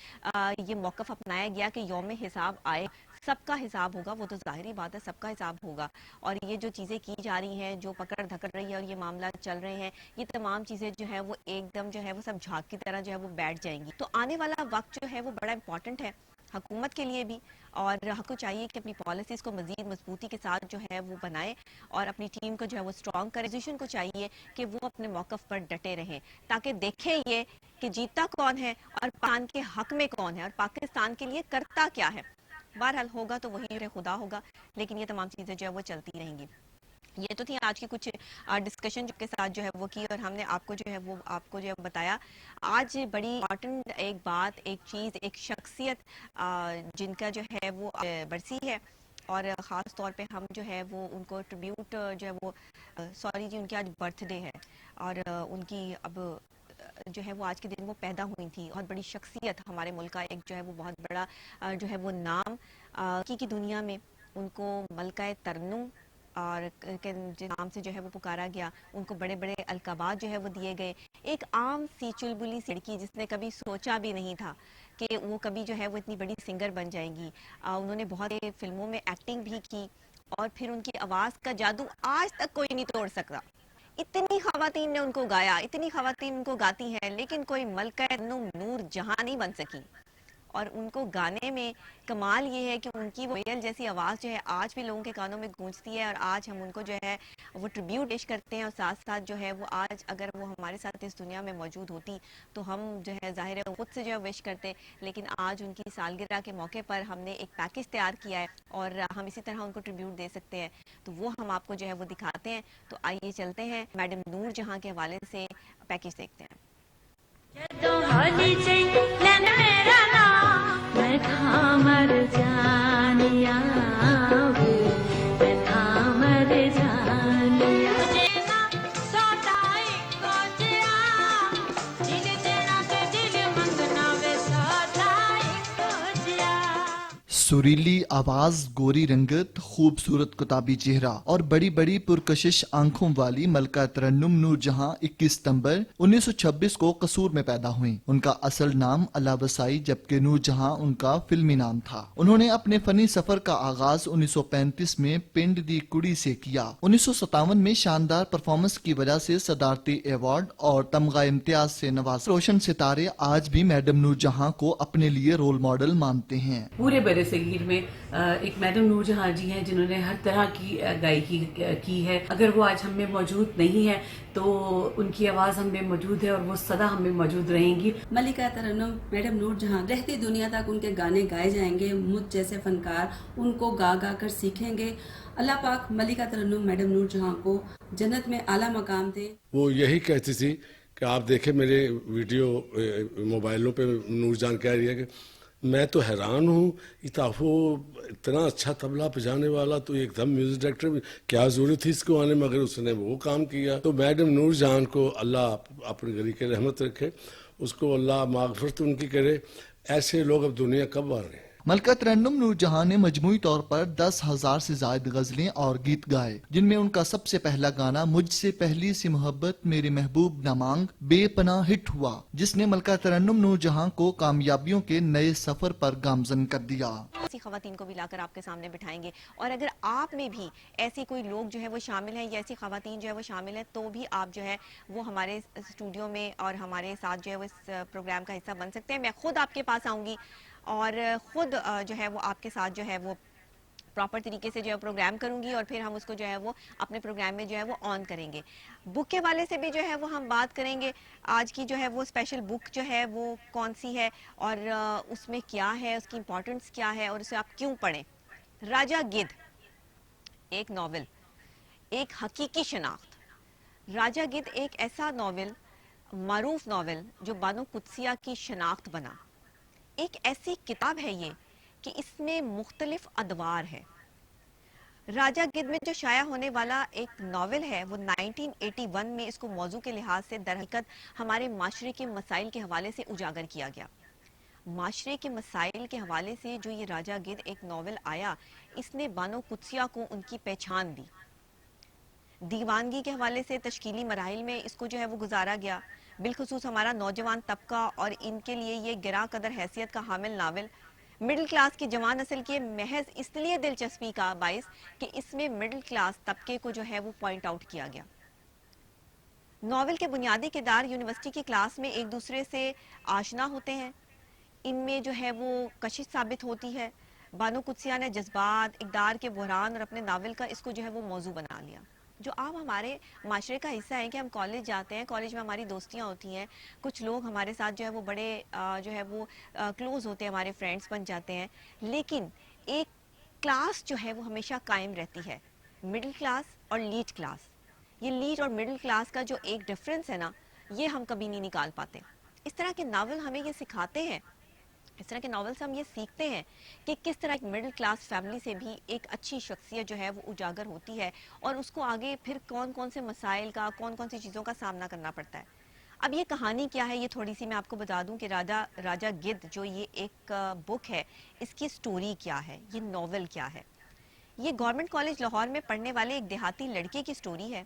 Speaker 1: یہ موقف اپنایا گیا کہ یوم حساب آئے، سب کا حساب ہوگا، وہ تو ظاہری بات ہے سب کا حساب ہوگا. اور یہ جو چیزیں کی جا رہی ہیں، جو پکڑ دھکڑ رہی ہے اور یہ معاملات چل رہے ہیں، یہ تمام چیزیں جو ہے وہ ایک دم جو ہے وہ سب جھاگ کی طرح جو ہے وہ بیٹھ جائیں گی. تو آنے والا وقت جو ہے وہ بڑا امپورٹنٹ ہے حکومت کے لیے بھی، اور حق کو چاہیے کہ اپنی پالیسیز کو مزید مضبوطی کے ساتھ جو ہے وہ بنائے اور اپنی ٹیم کو جو ہے وہ اسٹرانگ کرے. اپوزیشن کو چاہیے کہ وہ اپنے موقف پر ڈٹے رہیں تاکہ دیکھیں یہ کہ جیتا کون ہے اور پاکستان کے حق میں کون ہے اور پاکستان کے لیے کرتا کیا ہے. بہرحال ہوگا تو وہی خدا ہوگا، لیکن یہ تمام چیزیں جو ہے وہ چلتی رہیں گی. یہ تو تھی آج کی کچھ ڈسکشن کے ساتھ جو ہے وہ کی، اور ہم نے آپ کو جو ہے وہ آپ کو جو ہے بتایا آج بڑی امپورٹنٹ ایک بات، ایک چیز، ایک شخصیت جن کا جو ہے وہ برسی ہے، اور خاص طور پہ ہم جو ہے وہ ان کو ٹریبیوٹ جو ہے وہ سوری جی ان کی آج برتھ ڈے ہے، اور ان کی اب جو ہے وہ آج کے دن وہ پیدا ہوئی تھی. بہت بڑی شخصیت ہمارے ملک کا، ایک جو ہے وہ بہت بڑا جو ہے وہ نام کی دنیا میں ان کو ملکہ ترنم اور کے نام سے جو ہے وہ پکارا گیا. ان کو بڑے بڑے القابات جو ہے وہ دیے گئے. ایک عام سی چلبلی سی لڑکی جس نے کبھی سوچا بھی نہیں تھا کہ وہ کبھی جو ہے وہ اتنی بڑی سنگر بن جائیں گی. انہوں نے بہت فلموں میں ایکٹنگ بھی کی، اور پھر ان کی آواز کا جادو آج تک کوئی نہیں توڑ سکتا. اتنی خواتین نے ان کو گایا، اتنی خواتین ان کو گاتی ہیں، لیکن کوئی ملکہ نور جہاں نہیں بن سکی. اور ان کو گانے میں کمال یہ ہے کہ ان کی ویل جیسی آواز جو ہے آج بھی لوگوں کے کانوں میں گونجتی ہے، اور آج ہم ان کو جو ہے وہ ٹریبیوٹ پیش کرتے ہیں. اور ساتھ ساتھ جو ہے وہ آج اگر وہ ہمارے ساتھ اس دنیا میں موجود ہوتی تو ہم جو ہے ظاہر ہے خود سے جو ہے وش کرتے، لیکن آج ان کی سالگرہ کے موقع پر ہم نے ایک پیکج تیار کیا ہے اور ہم اسی طرح ان کو ٹریبیوٹ دے سکتے ہیں. تو وہ ہم آپ کو جو ہے وہ دکھاتے ہیں. تو آئیے چلتے ہیں میڈم نور جہاں کے حوالے سے پیکج دیکھتے ہیں.
Speaker 3: سریلی آواز، گوری رنگت، خوبصورت کتابی چہرہ اور بڑی بڑی پرکشش آنکھوں والی ملکہ ترنم نور جہاں 21 ستمبر 1926 کو قصور میں پیدا ہوئیں. ان کا اصل نام علا وسائی جبکہ نور جہاں ان کا فلمی نام تھا. انہوں نے اپنے فنی سفر کا آغاز 1935 میں پنڈ دی کڑی سے کیا. 1957 میں شاندار پرفارمنس کی وجہ سے صدارتی ایوارڈ اور تمغہ امتیاز سے نواز. روشن ستارے آج بھی میڈم نور جہاں کو اپنے لیے رول ماڈل مانتے ہیں.
Speaker 4: پورے برے صغیر میں ایک میڈم نور جہاں جی ہیں جنہوں نے ہر طرح کی گائیکی کی ہے. اگر وہ آج ہم میں موجود نہیں ہے تو ان کی آواز ہم میں موجود ہے اور وہ سدا ہم میں موجود رہیں گی.
Speaker 5: ملکہ ترنم میڈم نور جہاں رہتی دنیا تک ان کے گانے گائے جائیں گے. مجھ جیسے فنکار ان کو گا گا کر سیکھیں گے. اللہ پاک ملکہ ترنم میڈم نور جہاں کو جنت میں اعلیٰ مقام دے.
Speaker 6: وہ یہی کہتی تھی کہ آپ دیکھیں میرے ویڈیو موبائلوں پہ نور جان کہہ رہی ہے کہ میں تو حیران ہوں وہ اتنا اچھا طبلہ بجانے والا تو ایک دم میوزک ڈائریکٹر بھی کیا ضرورت تھی اس کو آنے مگر اس نے وہ کام کیا. تو میڈم نور جہاں کو اللہ اپنی گھر کی رحمت رکھے, اس کو اللہ مغفرت ان کی کرے. ایسے لوگ اب دنیا کب آ رہے ہیں.
Speaker 3: ملکہ ترنم نور جہاں نے مجموعی طور پر 10,000 سے زائد غزلیں اور گیت گائے, جن میں ان کا سب سے پہلا گانا مجھ سے پہلی سی محبت میرے محبوب نہ مانگ بے پناہ ہٹ ہوا, جس نے ملکہ ترنم نور جہاں کو کامیابیوں کے نئے سفر پر گامزن کر دیا.
Speaker 1: ایسی خواتین کو بھی لا کر آپ کے سامنے بٹھائیں گے, اور اگر آپ میں بھی ایسی کوئی لوگ جو ہے وہ شامل ہیں یا ایسی خواتین جو ہے وہ شامل ہیں تو بھی آپ جو ہے وہ ہمارے اسٹوڈیو میں اور ہمارے ساتھ جو ہے وہ اس پروگرام کا حصہ بن سکتے ہیں. میں خود آپ کے پاس آؤں گی اور خود جو ہے وہ آپ کے ساتھ جو ہے وہ پراپر طریقے سے جو ہے پروگرام کروں گی, اور پھر ہم اس کو جو ہے وہ اپنے پروگرام میں جو ہے وہ آن کریں گے. بک کے والے سے بھی جو ہے وہ ہم بات کریں گے, آج کی جو ہے وہ اسپیشل بک جو ہے وہ کون سی ہے اور اس میں کیا ہے, اس کی امپورٹنس کیا ہے اور اسے آپ کیوں پڑھیں. راجہ گدھ ایک ناول, ایک حقیقی شناخت. راجہ گدھ ایک ایسا ناول, معروف ناول جو بانو قدسیہ کی شناخت بنا. ایک ایسی کتاب ہے یہ کہ اس میں مختلف ادوار ہے. راجہ گدھ میں جو شائع ہونے والا ایک ناول ہے وہ 1981 میں اس کو موضوع کے لحاظ سے در حقیقت ہمارے معاشرے کے مسائل کے حوالے سے اجاگر کیا گیا. معاشرے کے مسائل کے حوالے سے جو یہ راجہ گدھ ایک ناول آیا, اس نے بانو قدسیہ کو ان کی پہچان دی. دیوانگی کے حوالے سے تشکیلی مراحل میں اس کو جو ہے وہ گزارا گیا, بالخصوص ہمارا نوجوان طبقہ اور ان کے لیے یہ گراں قدر حیثیت کا حامل ناول مڈل کلاس کی جوان نسل کے محض اس لیے دلچسپی کا باعث کہ اس میں مڈل کلاس طبقے کو جو ہے وہ پوائنٹ آؤٹ کیا گیا. ناول کے بنیادی کردار یونیورسٹی کی کلاس میں ایک دوسرے سے آشنا ہوتے ہیں, ان میں جو ہے وہ کشش ثابت ہوتی ہے. بانو قدسیہ نے جذبات, اقدار کے بحران اور اپنے ناول کا اس کو جو ہے وہ موضوع بنا لیا. جو آپ ہمارے معاشرے کا حصہ ہیں کہ ہم کالج جاتے ہیں, کالج میں ہماری دوستیاں ہوتی ہیں, کچھ لوگ ہمارے ساتھ جو ہے وہ بڑے جو ہے وہ کلوز ہوتے ہیں, ہمارے فرینڈز بن جاتے ہیں, لیکن ایک کلاس جو ہے وہ ہمیشہ قائم رہتی ہے, مڈل کلاس اور لیٹ کلاس. یہ لیٹ اور مڈل کلاس کا جو ایک ڈفرنس ہے نا, یہ ہم کبھی نہیں نکال پاتے. اس طرح کے ناول ہمیں یہ سکھاتے ہیں, اس طرح کے ناول سے ہم یہ سیکھتے ہیں کہ کس طرح ایک مڈل کلاس فیملی سے بھی ایک اچھی شخصیت جو ہے وہ اجاگر ہوتی ہے, اور اس کو آگے پھر کون کون سے مسائل کا, کون کون سی چیزوں کا سامنا کرنا پڑتا ہے. اب یہ کہانی کیا ہے, یہ تھوڑی سی میں آپ کو بتا دوں کہ راجہ گدھ جو یہ ایک بک ہے, اس کی سٹوری کیا ہے, یہ ناول کیا ہے. یہ گورنمنٹ کالج لاہور میں پڑھنے والے ایک دیہاتی لڑکے کی سٹوری ہے.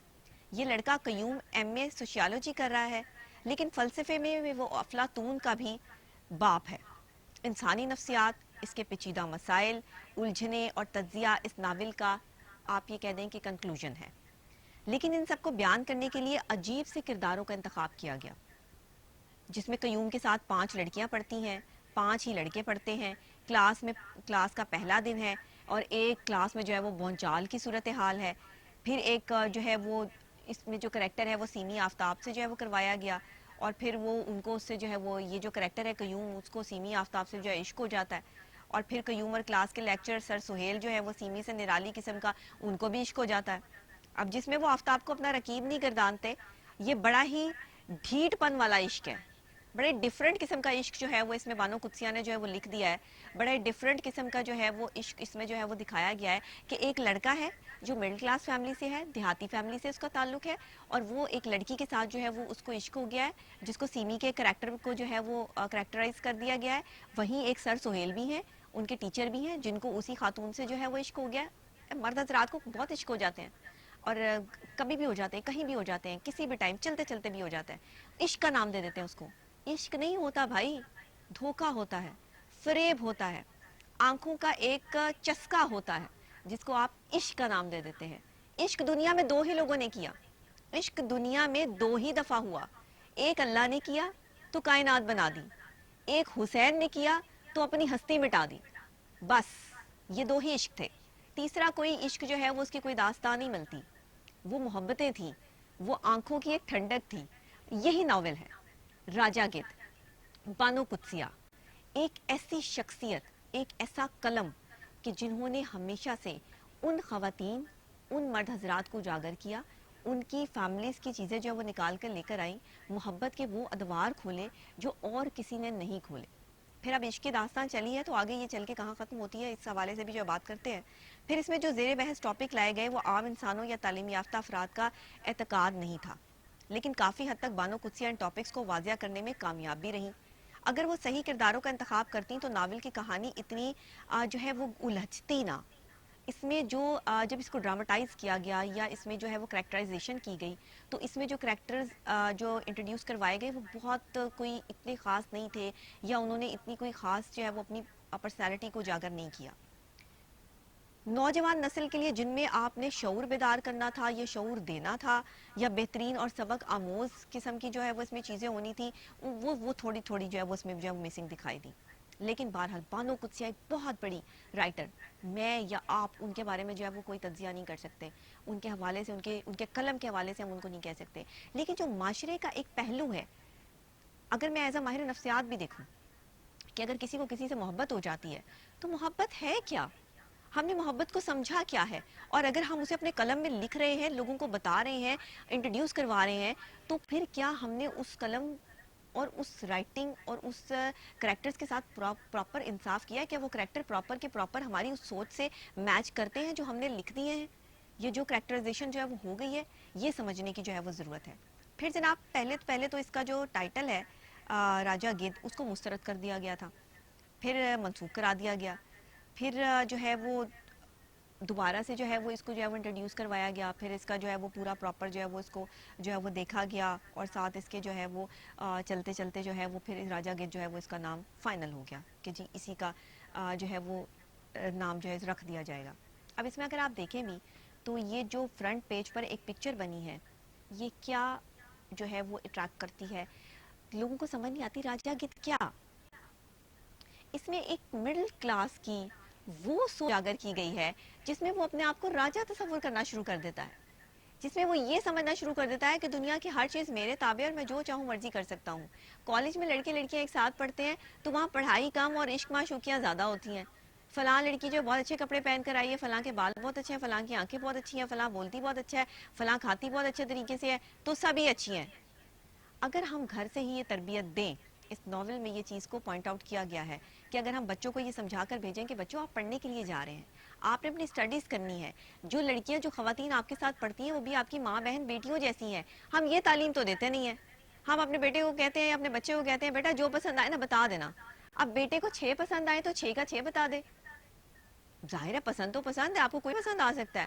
Speaker 1: یہ لڑکا قیوم ایم اے سوشیالوجی کر رہا ہے, لیکن فلسفے میں وہ افلاطون کا بھی باپ ہے. انسانی نفسیات, اس کے پیچیدہ مسائل, الجھنے اور تجزیہ اس ناول کا آپ یہ کہہ دیں کہ کنکلوژن ہے. لیکن ان سب کو بیان کرنے کے لیے عجیب سے کرداروں کا انتخاب کیا گیا, جس میں قیوم کے ساتھ 5 لڑکیاں پڑھتی ہیں, 5 ہی لڑکے پڑھتے ہیں. کلاس کا پہلا دن ہے اور ایک کلاس میں جو ہے وہ بھونچال کی صورتحال ہے. پھر ایک جو ہے وہ اس میں جو کریکٹر ہے وہ سیمی آفتاب سے جو ہے وہ کروایا گیا, اور پھر وہ ان کو اس سے جو ہے وہ یہ جو کریکٹر ہے قیوم, اس کو سیمی آفتاب سے جو ہے عشق ہو جاتا ہے. اور پھر قیوم اور کلاس کے لیکچر سر سہیل جو ہے وہ سیمی سے نرالی قسم کا, ان کو بھی عشق ہو جاتا ہے. اب جس میں وہ آفتاب کو اپنا رقیب نہیں گردانتے, یہ بڑا ہی ڈھیٹ پن والا عشق ہے, بڑے ڈیفرنٹ قسم کا عشق جو ہے وہ اس میں بانو قدسیہ نے جو ہے وہ لکھ دیا ہے. بڑے ڈیفرنٹ قسم کا جو ہے وہ عشق اس میں جو ہے وہ دکھایا گیا ہے کہ ایک لڑکا ہے جو مڈل کلاس فیملی سے ہے, دیہاتی فیملی سے اس کا تعلق ہے, اور وہ ایک لڑکی کے ساتھ جو ہے وہ اس کو عشق ہو گیا ہے, جس کو سیمی کے کریکٹر کو جو ہے وہ کریکٹرائز کر دیا گیا ہے. وہیں ایک سر سہیل بھی ہیں, ان کے ٹیچر بھی ہیں, جن کو اسی خاتون سے جو ہے وہ عشق ہو گیا ہے. مرد حضرات کو بہت عشق ہو جاتے ہیں, اور کبھی بھی ہو جاتے ہیں, کہیں بھی ہو جاتے ہیں, کسی بھی ٹائم چلتے چلتے بھی ہو جاتا ہے. عشق کا نام دے دیتے ہیں اس کو. عشق نہیں ہوتا بھائی, دھوکہ ہوتا ہے, فریب ہوتا ہے, آنکھوں کا ایک چسکا ہوتا ہے, جس کو آپ عشق کا نام دے دیتے ہیں. عشق دنیا میں 2 ہی لوگوں نے کیا, عشق دنیا میں 2 ہی دفعہ ہوا. ایک اللہ نے کیا تو کائنات بنا دی, ایک حسین نے کیا تو اپنی ہستی مٹا دی. بس یہ 2 ہی عشق تھے. تیسرا کوئی عشق جو ہے وہ اس کی کوئی داستان نہیں ملتی. وہ محبتیں تھیں, وہ آنکھوں کی ایک ٹھنڈک تھی. یہی ناول ہے راجہ گدھ. بانو قدسیہ ایک ایسی شخصیت, ایک ایسا قلم کہ جنہوں نے ہمیشہ سے ان خواتین, ان مرد حضرات کو اجاگر کیا, ان کی فیملیز کی چیزیں جو ہے وہ نکال کر لے کر آئیں, محبت کے وہ ادوار کھولے جو اور کسی نے نہیں کھولے. پھر اب عشق کی داستان چلی ہے تو آگے یہ چل کے کہاں ختم ہوتی ہے, اس حوالے سے بھی جو بات کرتے ہیں. پھر اس میں جو زیر بحث ٹاپک لائے گئے وہ عام انسانوں یا تعلیم یافتہ افراد کا اعتقاد نہیں تھا, لیکن کافی حد تک بانو قدسیہ ان ٹاپکس کو واضح کرنے میں کامیاب بھی رہیں. اگر وہ صحیح کرداروں کا انتخاب کرتی تو ناول کی کہانی اتنی جو ہے وہ الجھتی نہ. اس میں جو جب اس کو ڈراماٹائز کیا گیا یا اس میں جو ہے وہ کریکٹرائزیشن کی گئی, تو اس میں جو کریکٹرز جو انٹروڈیوس کروائے گئے وہ بہت کوئی اتنے خاص نہیں تھے, یا انہوں نے اتنی کوئی خاص جو ہے وہ اپنی پرسنالٹی کو اجاگر نہیں کیا. نوجوان نسل کے لیے جن میں آپ نے شعور بیدار کرنا تھا, یہ شعور دینا تھا, یا بہترین اور سبق آموز قسم کی جو ہے وہ اس میں چیزیں ہونی تھی, وہ تھوڑی تھوڑی جو ہے وہ اس میں جو ہے وہ مسنگ دکھائی دی. لیکن بہرحال بانو قدسیہ ایک بہت بڑی رائٹر, میں یا آپ ان کے بارے میں جو ہے وہ کوئی تجزیہ نہیں کر سکتے, ان کے حوالے سے ان کے قلم کے حوالے سے ہم ان کو نہیں کہہ سکتے. لیکن جو معاشرے کا ایک پہلو ہے, اگر میں ایز اے ماہر نفسیات بھی دیکھوں کہ اگر کسی کو کسی سے محبت ہو جاتی ہے تو محبت ہے کیا, ہم نے محبت کو سمجھا کیا ہے, اور اگر ہم اسے اپنے قلم میں لکھ رہے ہیں, لوگوں کو بتا رہے ہیں, انٹروڈیوس کروا رہے ہیں, تو پھر کیا ہم نے اس قلم اور اس رائٹنگ اور اس کریکٹرز کے ساتھ پراپر انصاف کیا ہے؟ کیا وہ کریکٹر پراپر کے پراپر ہماری اس سوچ سے میچ کرتے ہیں جو ہم نے لکھ دیے ہیں؟ یہ جو کریکٹرائزیشن جو ہے وہ ہو گئی ہے, یہ سمجھنے کی جو ہے وہ ضرورت ہے. پھر جناب پہلے تو اس کا جو ٹائٹل ہے راجہ گدھ, اس کو مسترد کر دیا گیا تھا, پھر منسوخ کرا دیا گیا, پھر جو ہے وہ دوبارہ سے جو ہے وہ اس کو جو ہے وہ انٹروڈیوس کروایا گیا, پھر اس کا جو ہے وہ پورا پراپر جو ہے وہ اس کو جو ہے وہ دیکھا گیا, اور ساتھ اس کے جو ہے وہ چلتے چلتے جو ہے وہ پھر راجہ گدھ جو ہے وہ اس کا نام فائنل ہو گیا کہ جی اسی کا جو ہے وہ نام جو ہے رکھ دیا جائے گا. اب اس میں اگر آپ دیکھیں بھی تو یہ جو فرنٹ پیج پر ایک پکچر بنی ہے, یہ کیا جو ہے وہ اٹریکٹ کرتی ہے, لوگوں کو سمجھ نہیں آتی راجہ گدھ کیا. اس میں ایک مڈل کلاس کی وہ سوچ اجاگر کی گئی ہے جس میں وہ اپنے آپ کو راجہ تصور کرنا شروع کر دیتا ہے, جس میں وہ یہ سمجھنا شروع کر دیتا ہے کہ دنیا کی ہر چیز میرے تابع اور میں جو چاہوں مرضی کر سکتا ہوں. کالج میں لڑکے لڑکیاں ایک ساتھ پڑھتے ہیں تو وہاں پڑھائی کم اور عشق معشوقیاں زیادہ ہوتی ہیں. فلاں لڑکی جو بہت اچھے کپڑے پہن کر آئی ہے, فلاں کے بال بہت اچھے ہیں, فلاں کی آنکھیں بہت اچھی ہیں, فلاں بولتی بہت اچھا ہے, فلاں کھاتی بہت اچھے طریقے سے ہے, تو سبھی اچھی ہیں. اگر ہم گھر سے ہی یہ تربیت دیں, اس ناول میں یہ چیز کو پوائنٹ آؤٹ کیا گیا ہے کہ اگر ہم بچوں کو یہ سمجھا کر بھیجیں کہ بچوں آپ پڑھنے کے لیے جا رہے ہیں, آپ نے اپنی اسٹڈیز کرنی ہے, جو لڑکیاں جو خواتین آپ کے ساتھ پڑھتی ہیں وہ بھی آپ کی ماں بہن بیٹیوں جیسی ہیں, ہم یہ تعلیم تو دیتے نہیں ہیں. ہم اپنے بیٹے کو کہتے ہیں, اپنے بچے کو کہتے ہیں بیٹا جو پسند آئے نا بتا دینا. اب بیٹے کو 6 پسند آئے تو 6 کا 6 بتا دے. ظاہر ہے پسند تو پسند ہے, آپ کو کوئی پسند آ سکتا ہے,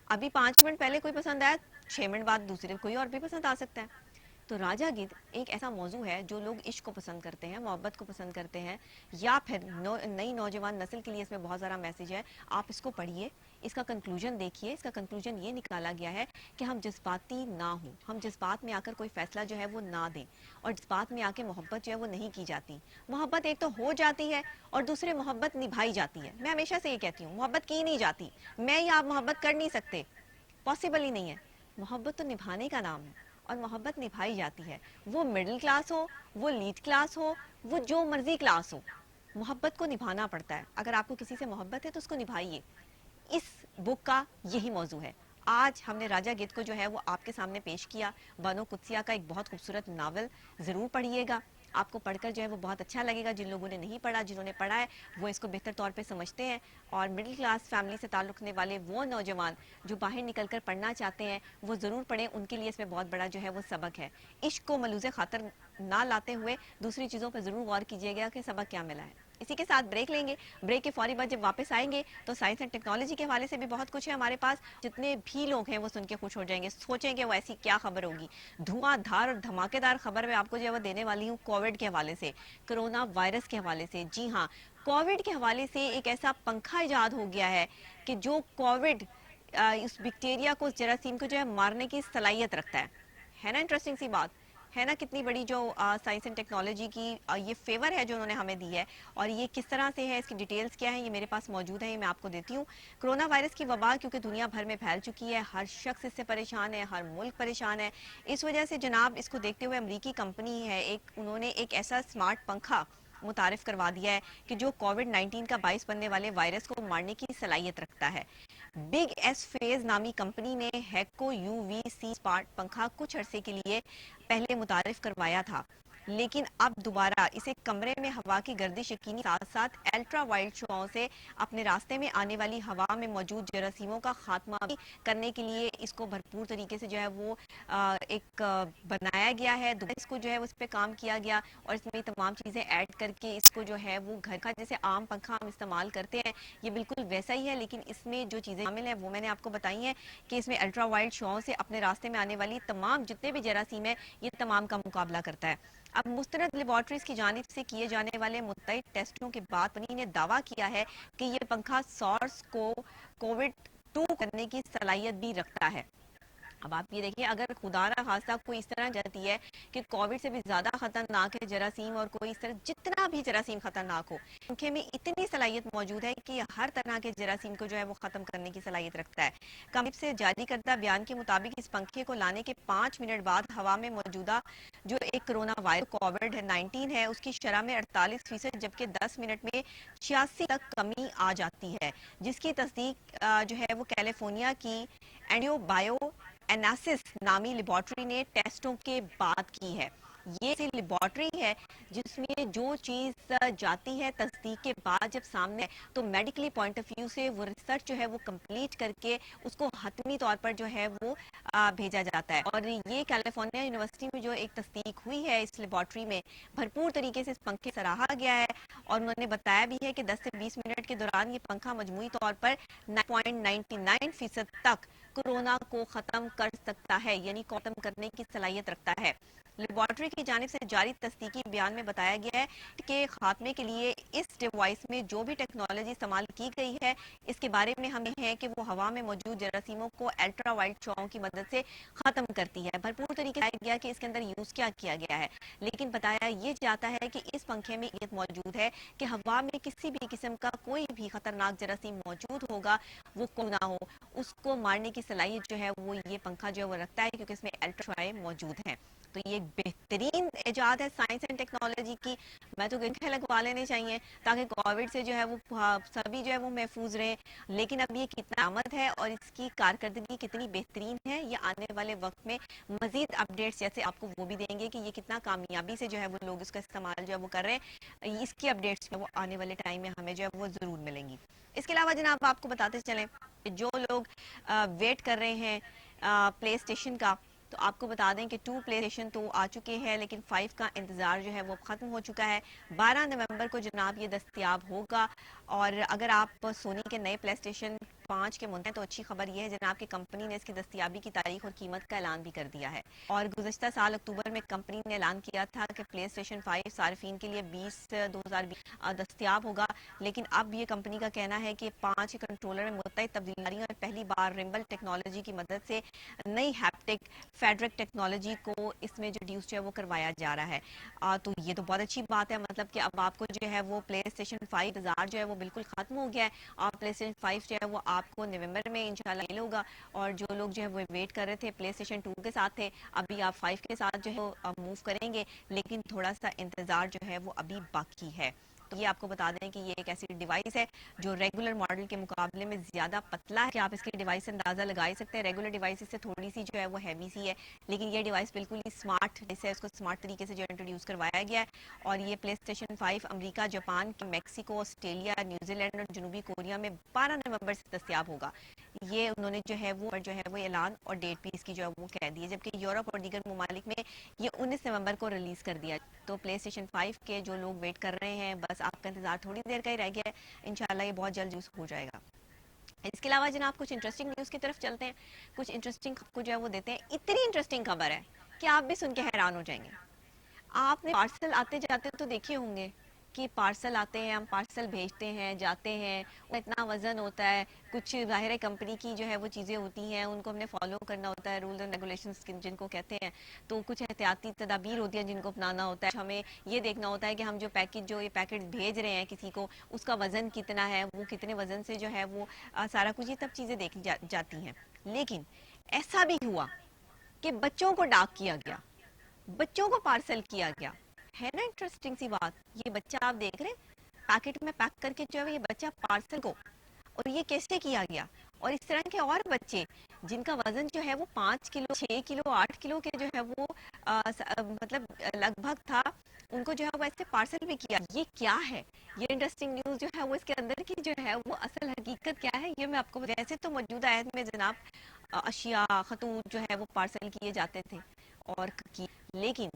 Speaker 1: ابھی 5 منٹ پہلے کوئی پسند آیا, 6 منٹ بعد دوسرے کوئی اور بھی پسند آ سکتا ہے. تو راجہ گدھ ایک ایسا موضوع ہے جو لوگ عشق کو پسند کرتے ہیں, محبت کو پسند کرتے ہیں, یا پھر نئی نوجوان نسل کے لیے اس میں بہت سارا میسیج ہے. آپ اس کو پڑھیے, اس کا کنکلوژن دیکھیے. اس کا کنکلوژن یہ نکالا گیا ہے کہ ہم جذباتی نہ ہوں, ہم جذبات میں آ کر کوئی فیصلہ جو ہے وہ نہ دیں, اور جذبات میں آ کے محبت جو ہے وہ نہیں کی جاتی. محبت ایک تو ہو جاتی ہے اور دوسرے محبت نبھائی جاتی ہے. میں ہمیشہ سے یہ کہتی ہوں محبت کی نہیں جاتی, میں یا آپ محبت کر نہیں سکتے, پاسبل ہی نہیں ہے. محبت تو نبھانے کا نام ہے اور محبت نبھائی جاتی ہے, وہ مڈل کلاس ہو, وہ لیڈ کلاس ہو, وہ جو مرضی کلاس ہو, محبت کو نبھانا پڑتا ہے. اگر آپ کو کسی سے محبت ہے تو اس کو نبھائیے. اس بک کا یہی موضوع ہے. آج ہم نے راجہ گدھ کو جو ہے وہ آپ کے سامنے پیش کیا. بانو قدسیہ کا ایک بہت خوبصورت ناول, ضرور پڑھیے گا, آپ کو پڑھ کر جو ہے وہ بہت اچھا لگے گا. جن لوگوں نے نہیں پڑھا, جنہوں نے پڑھا ہے وہ اس کو بہتر طور پہ سمجھتے ہیں, اور مڈل کلاس فیملی سے تعلق رکھنے والے وہ نوجوان جو باہر نکل کر پڑھنا چاہتے ہیں وہ ضرور پڑھیں. ان کے لیے اس میں بہت بڑا جو ہے وہ سبق ہے. عشق کو ملوز خاطر نہ لاتے ہوئے دوسری چیزوں پر ضرور غور کیجیے گا کہ سبق کیا ملا ہے. اسی کے ساتھ بریک لیں گے. بریک کے فوری بعد جب واپس آئیں گے تو سائنس اینڈ ٹیکنالوجی کے حوالے سے بھی بہت کچھ ہے ہمارے پاس. جتنے بھی لوگ ہیں وہ سن کے خوش ہو جائیں گے, سوچیں گے وہ ایسی کیا خبر ہوگی. دھواں دھار اور دھماکے دار خبر میں آپ کو جو ہے وہ دینے والی ہوں کووڈ کے حوالے سے, کرونا وائرس کے حوالے سے. جی ہاں, کووڈ کے حوالے سے ایک ایسا پنکھا ایجاد ہو گیا ہے کہ جو کووڈ اس بیکٹیریا کو, اس جراثیم کو جو ہے مارنے کی صلاحیت رکھتا ہے نا. انٹرسٹنگ سی بات ہے نا, کتنی بڑی جو سائنس اینڈ ٹیکنالوجی کی یہ فیور ہے جو انہوں نے ہمیں دی ہے. اور یہ کس طرح سے ہے, اس کی ڈیٹیلز کیا ہیں, یہ میرے پاس موجود ہیں, یہ میں آپ کو دیتی ہوں. کرونا وائرس کی وبا کیونکہ دنیا بھر میں پھیل چکی ہے, ہر شخص اس سے پریشان ہے, ہر ملک پریشان ہے. اس وجہ سے جناب اس کو دیکھتے ہوئے امریکی کمپنی ہے ایک, انہوں نے ایک ایسا اسمارٹ پنکھا متعارف کروا دیا ہے کہ جو کووڈ-19 کا باعث بننے والے وائرس کو مارنے کی صلاحیت رکھتا ہے۔ بگ ایس فیز نامی کمپنی نے ہیکو یو وی سی اسمارٹ پنکھا کچھ عرصے کے لیے پہلے متعارف کروایا تھا، لیکن اب دوبارہ اسے کمرے میں ہوا کی گردش یقینی ساتھ ساتھ الٹرا وائلڈ شعاعوں سے اپنے راستے میں آنے والی ہوا میں موجود جراثیموں کا خاتمہ بھی کرنے کے لیے اس کو بھرپور طریقے سے جو ہے وہ ایک بنایا گیا ہے۔ اس کو جو ہے اس پہ کام کیا گیا اور اس میں تمام چیزیں ایڈ کر کے اس کو جو ہے وہ گھر کا جیسے عام پنکھا ہم استعمال کرتے ہیں یہ بالکل ویسا ہی ہے، لیکن اس میں جو چیزیں شامل ہیں وہ میں نے آپ کو بتائی ہیں کہ اس میں الٹرا وائلڈ شعاعوں سے اپنے راستے میں آنے والی تمام جتنے بھی جراثیم ہیں یہ تمام کا مقابلہ کرتا ہے۔ اب مستند لیبارٹریز کی جانب سے کیے جانے والے متعدد ٹیسٹوں کے بعد کمپنی نے دعویٰ کیا ہے کہ یہ پنکھا سارس کو کووڈ-2 کرنے کی صلاحیت بھی رکھتا ہے۔ اب آپ یہ دیکھیں، اگر خدا نہ خواستہ کوئی اس طرح جاتی ہے کہ کووڈ سے بھی زیادہ خطرناک ہے جراثیم، اور کوئی اس طرح جتنا بھی جراثیم خطرناک ہو، پنکھے میں اتنی صلاحیت موجود ہے کہ یہ ہر طرح کے جراثیم کو جو ہے وہ ختم کرنے کی صلاحیت رکھتا ہے۔ کمپنی سے جاری کردہ بیان کے مطابق اس پنکھے کو لانے کے 5 منٹ بعد ہوا میں موجودہ جو ایک کرونا وائرس کووڈ-19 ہے اس کی شرح میں 48%، جبکہ 10 منٹ میں 86 تک کمی آ جاتی ہے، جس کی تصدیق جو ہے وہ کیلیفورنیا کی اینڈیو بایو اناسس نامی لیبارٹری نے ٹیسٹوں کے بعد کی ہے۔ یہ ایسی لیبارٹری ہے جس میں جو چیز جاتی ہے تصدیق کے بعد جب سامنے تو میڈیکلی پوائنٹ آف ویو سے وہ ریسرچ جو ہے وہ کمپلیٹ کر کے اس کو حتمی طور پر جو ہے وہ بھیجا جاتا ہے۔ اور یہ کیلیفورنیا یونیورسٹی میں جو ایک تصدیق ہوئی ہے اس لیبارٹری میں بھرپور طریقے سے اس پنکھے سراہا گیا ہے، اور انہوں نے بتایا بھی ہے کہ 10 سے 20 منٹ کے دوران یہ پنکھا مجموعی طور پر 9.99% تک کورونا کو ختم کر سکتا ہے، یعنی ختم کرنے کی صلاحیت رکھتا ہے۔ لیبارٹری کی جانب سے جاری تصدیقی بیان میں بتایا گیا ہے کہ خاتمے کے لیے اس ڈیوائس میں جو بھی ٹیکنالوجی استعمال کی گئی ہے اس کے بارے میں ہمیں ہے کہ وہ ہوا میں موجود جراثیموں کو الٹرا وائلڈ شعاعوں کی مدد سے ختم کرتی ہے۔ بھرپور طریقے سے بتایا گیا کہ اس کے اندر یوز کیا کیا گیا ہے، لیکن بتایا یہ جاتا ہے کہ اس پنکھے میں یہ موجود ہے کہ ہوا میں کسی بھی قسم کا کوئی بھی خطرناک جراثیم موجود ہوگا، وہ کوئی نہ ہو، اس کو مارنے کی صلاحیت جو ہے وہ یہ پنکھا جو ہے وہ رکھتا ہے، کیونکہ اس میں الٹرا شعاعیں موجود ہیں۔ تو یہ ایک بہترین ایجاد ہے سائنس اینڈ ٹیکنالوجی کی۔ میں تو پنکھے لگوا لینے چاہیے تاکہ کووڈ سے جو ہے وہ سبھی جو ہے وہ محفوظ رہیں، لیکن اب یہ کتنا آمد ہے اور اس کی کارکردگی کتنی بہترین ہے یہ آنے والے وقت میں مزید اپڈیٹس جیسے آپ کو وہ بھی دیں گے کہ یہ کتنا کامیابی سے جو ہے وہ لوگ اس کا استعمال جو ہے وہ کر رہے ہیں، اس کی اپڈیٹس وہ آنے والے ٹائم میں ہمیں جو ہے وہ ضرور ملیں گی۔ اس کے علاوہ جناب آپ کو بتاتے چلیں کہ جو لوگ ویٹ کر رہے ہیں پلے اسٹیشن کا، تو آپ کو بتا دیں کہ 2 پلے اسٹیشن تو آ چکے ہیں، لیکن 5 کا انتظار جو ہے وہ ختم ہو چکا ہے۔ 12 نومبر کو جناب یہ دستیاب ہوگا، اور اگر آپ سونی کے نئے پلے اسٹیشن 5 کے منتظر ہیں تو اچھی خبر یہ ہے جناب کہ کمپنی نے اس کی دستیابی کی تاریخ اور قیمت کا اعلان بھی کر دیا ہے۔ اور گزشتہ سال اکتوبر میں کمپنی نے اعلان کیا تھا کہ پلے اسٹیشن 5 صارفین کے لیے 2020 دستیاب ہوگا، لیکن اب یہ کمپنی کا کہنا ہے کہ 5 کنٹرولر میں متعدد تبدیلیاں اور پہلی بار ریمبل ٹیکنالوجی کی مدد سے نئی ہیپٹک فیڈرک ٹیکنالوجی کو اس میں جو انٹروڈیوس جو ہے وہ کروایا جا رہا ہے۔ تو یہ تو بہت اچھی بات ہے، مطلب کہ اب آپ کو جو ہے وہ پلے اسٹیشن 5 انتظار جو ہے وہ بالکل ختم ہو گیا ہے، اور پلے اسٹیشن 5 جو ہے وہ آپ کو نومبر میں انشاءاللہ میل ہوگا۔ اور جو لوگ جو ہے وہ ویٹ کر رہے تھے پلے اسٹیشن 2 کے ساتھ تھے، ابھی آپ 5 کے ساتھ جو ہے وہ موو کریں گے، لیکن تھوڑا سا انتظار جو ہے وہ ابھی باقی ہے۔ تو یہ آپ کو بتا دیں کہ یہ ایک ایسی ڈیوائس ہے جو ریگولر ماڈل کے مقابلے میں زیادہ پتلا ہے کہ آپ اس کی ڈیوائس سے اندازہ لگا ہی سکتے ہیں۔ ریگولر ڈیوائس سے تھوڑی سی جو ہے وہ ہیوی سی ہے، لیکن یہ ڈیوائس بالکل ہی سمارٹ ہے، اس کو سمارٹ طریقے سے جو انٹروڈیوس کروایا گیا ہے۔ اور یہ پلے اسٹیشن 5 امریکہ، Japan, Mexico, Australia, New Zealand اور جنوبی کوریا میں 12 نومبر سے دستیاب ہوگا۔ یہ انہوں نے جو ہے وہ اعلان اور ڈیٹ بھی اس کی جو ہے وہ کہہ دی ہے، جبکہ یورپ اور دیگر ممالک میں یہ 19 نومبر کو ریلیز کر دیا۔ تو پلے اسٹیشن 5 کے جو لوگ ویٹ کر رہے ہیں، بس آپ کا انتظار تھوڑی دیر کا ہی رہ گیا ہے، انشاءاللہ یہ بہت جلد یوز ہو جائے گا۔ اس کے علاوہ جناب کچھ انٹرسٹنگ نیوز کی طرف چلتے ہیں، کچھ انٹرسٹنگ کو جو ہے وہ دیتے ہیں۔ اتنی انٹرسٹنگ خبر ہے کہ آپ بھی سن کے حیران ہو جائیں گے۔ آپ نے پارسل آتے جاتے تو دیکھے ہوں گے کہ پارسل آتے ہیں، ہم پارسل بھیجتے ہیں، جاتے ہیں، اتنا وزن ہوتا ہے، کچھ ظاہر کمپنی کی جو ہے وہ چیزیں ہوتی ہیں، ان کو ہم نے فالو کرنا ہوتا ہے، رولز اینڈ ریگولیشنز جن کو کہتے ہیں، تو کچھ احتیاطی تدابیر ہوتی ہیں جن کو اپنانا ہوتا ہے۔ ہمیں یہ دیکھنا ہوتا ہے کہ ہم جو یہ پیکٹ بھیج رہے ہیں کسی کو، اس کا وزن کتنا ہے، وہ کتنے وزن سے جو ہے وہ سارا کچھ، یہ تب چیزیں دیکھی جاتی ہیں۔ لیکن ایسا بھی ہوا کہ بچوں کو ڈاک کیا گیا، بچوں کو پارسل کیا گیا۔ ہے نا انٹرسٹنگ سی بات. یہ بچہ آپ دیکھ رہے ہیں پیکٹ میں پیک کر کے جو ہے یہ بچہ پارسل کو, اور یہ کیسے کیا گیا. اور اس طرح کے اور بچے جن کا وزن جو ہے وہ 5 کلو 6 کلو 8 کلو کے جو ہے وہ مطلب لگ بھگ تھا, ان کو جو ہے وہ ایسے پارسل بھی کیا. یہ کیا ہے, یہ انٹرسٹنگ نیوز جو ہے وہ اس کے اندر کی جو ہے وہ اصل حقیقت کیا ہے یہ میں آپ کو. ویسے تو موجودہ عہد میں جناب اشیاء خطوط جو ہے وہ پارسل کیے جاتے تھے اور لیکن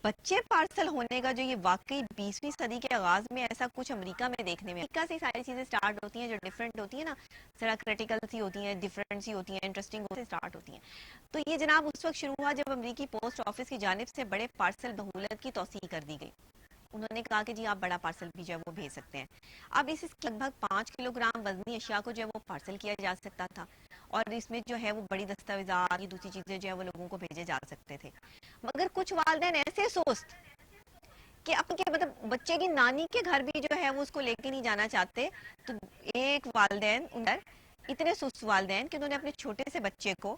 Speaker 1: بچے پارسل ہونے کا جو یہ واقعی 20ویں صدی کے آغاز میں ایسا کچھ امریکہ میں دیکھنے میں, امریکہ سے ساری چیزیں سٹارٹ ہوتی ہیں جو ڈیفرنٹ ہوتی ہیں نا, ذرا کریٹیکل سی ہوتی ہیں, ڈیفرنٹ سی ہوتی ہیں, انٹرسٹنگ سے سٹارٹ ہوتی ہیں. تو یہ جناب اس وقت شروع ہوا جب امریکی پوسٹ آفس کی جانب سے بڑے پارسل بہولت کی توسیع کر دی گئی. انہوں نے کہا کہ جی آپ بڑا پارسل بھی جو ہے وہ بھیج سکتے ہیں. اب اس لگ بھگ 5 کلو گرام وزنی اشیاء کو جو ہے وہ پارسل کیا جا سکتا تھا, اور اس میں جو ہے وہ بڑی دستاویزات یہ دوسری چیزیں جو ہے وہ لوگوں کو بھیجے جا سکتے تھے. مگر کچھ والدین ایسے سوست کہ اپنے مطلب بچے کی نانی کے گھر بھی جو ہے وہ اس کو لے کے نہیں جانا چاہتے, تو ایک والدین اتنے سست والدین کہ انہوں نے اپنے چھوٹے سے بچے کو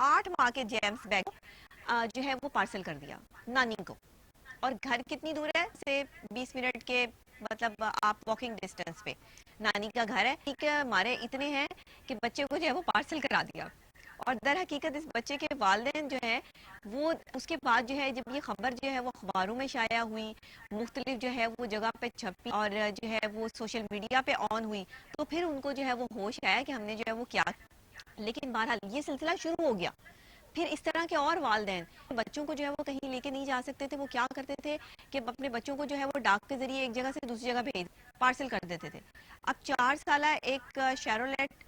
Speaker 1: 8 ماہ کے جیمز بیگ جو ہے وہ پارسل کر دیا نانی کو. اور گھر کتنی دور ہے, سے 20 منٹ کے مطلب آپ واکنگ ڈسٹینس پہ نانی کا گھر ہے. ٹھیک ہے, ہمارے اتنے ہیں کہ بچے کو جو ہے وہ پارسل کرا دیا. اور در حقیقت اس بچے کے والدین جو ہے وہ اس کے بعد جو ہے جب یہ خبر جو ہے وہ اخباروں میں شائع ہوئی, مختلف جو ہے وہ جگہ پہ چھپی اور جو ہے وہ سوشل میڈیا پہ آن ہوئی, تو پھر ان کو جو ہے وہ ہوش آیا کہ ہم نے جو ہے وہ کیا. لیکن بہرحال یہ سلسلہ شروع ہو گیا. پھر اس طرح کے اور والدین بچوں کو جو ہے وہ کہیں لے کے نہیں جا سکتے تھے, وہ کیا کرتے تھے کہ اپنے بچوں کو جو ہے وہ ڈاک کے ذریعے ایک جگہ سے دوسری جگہ پارسل کر دیتے تھے. اب 4 سالہ ایک شیرولیٹ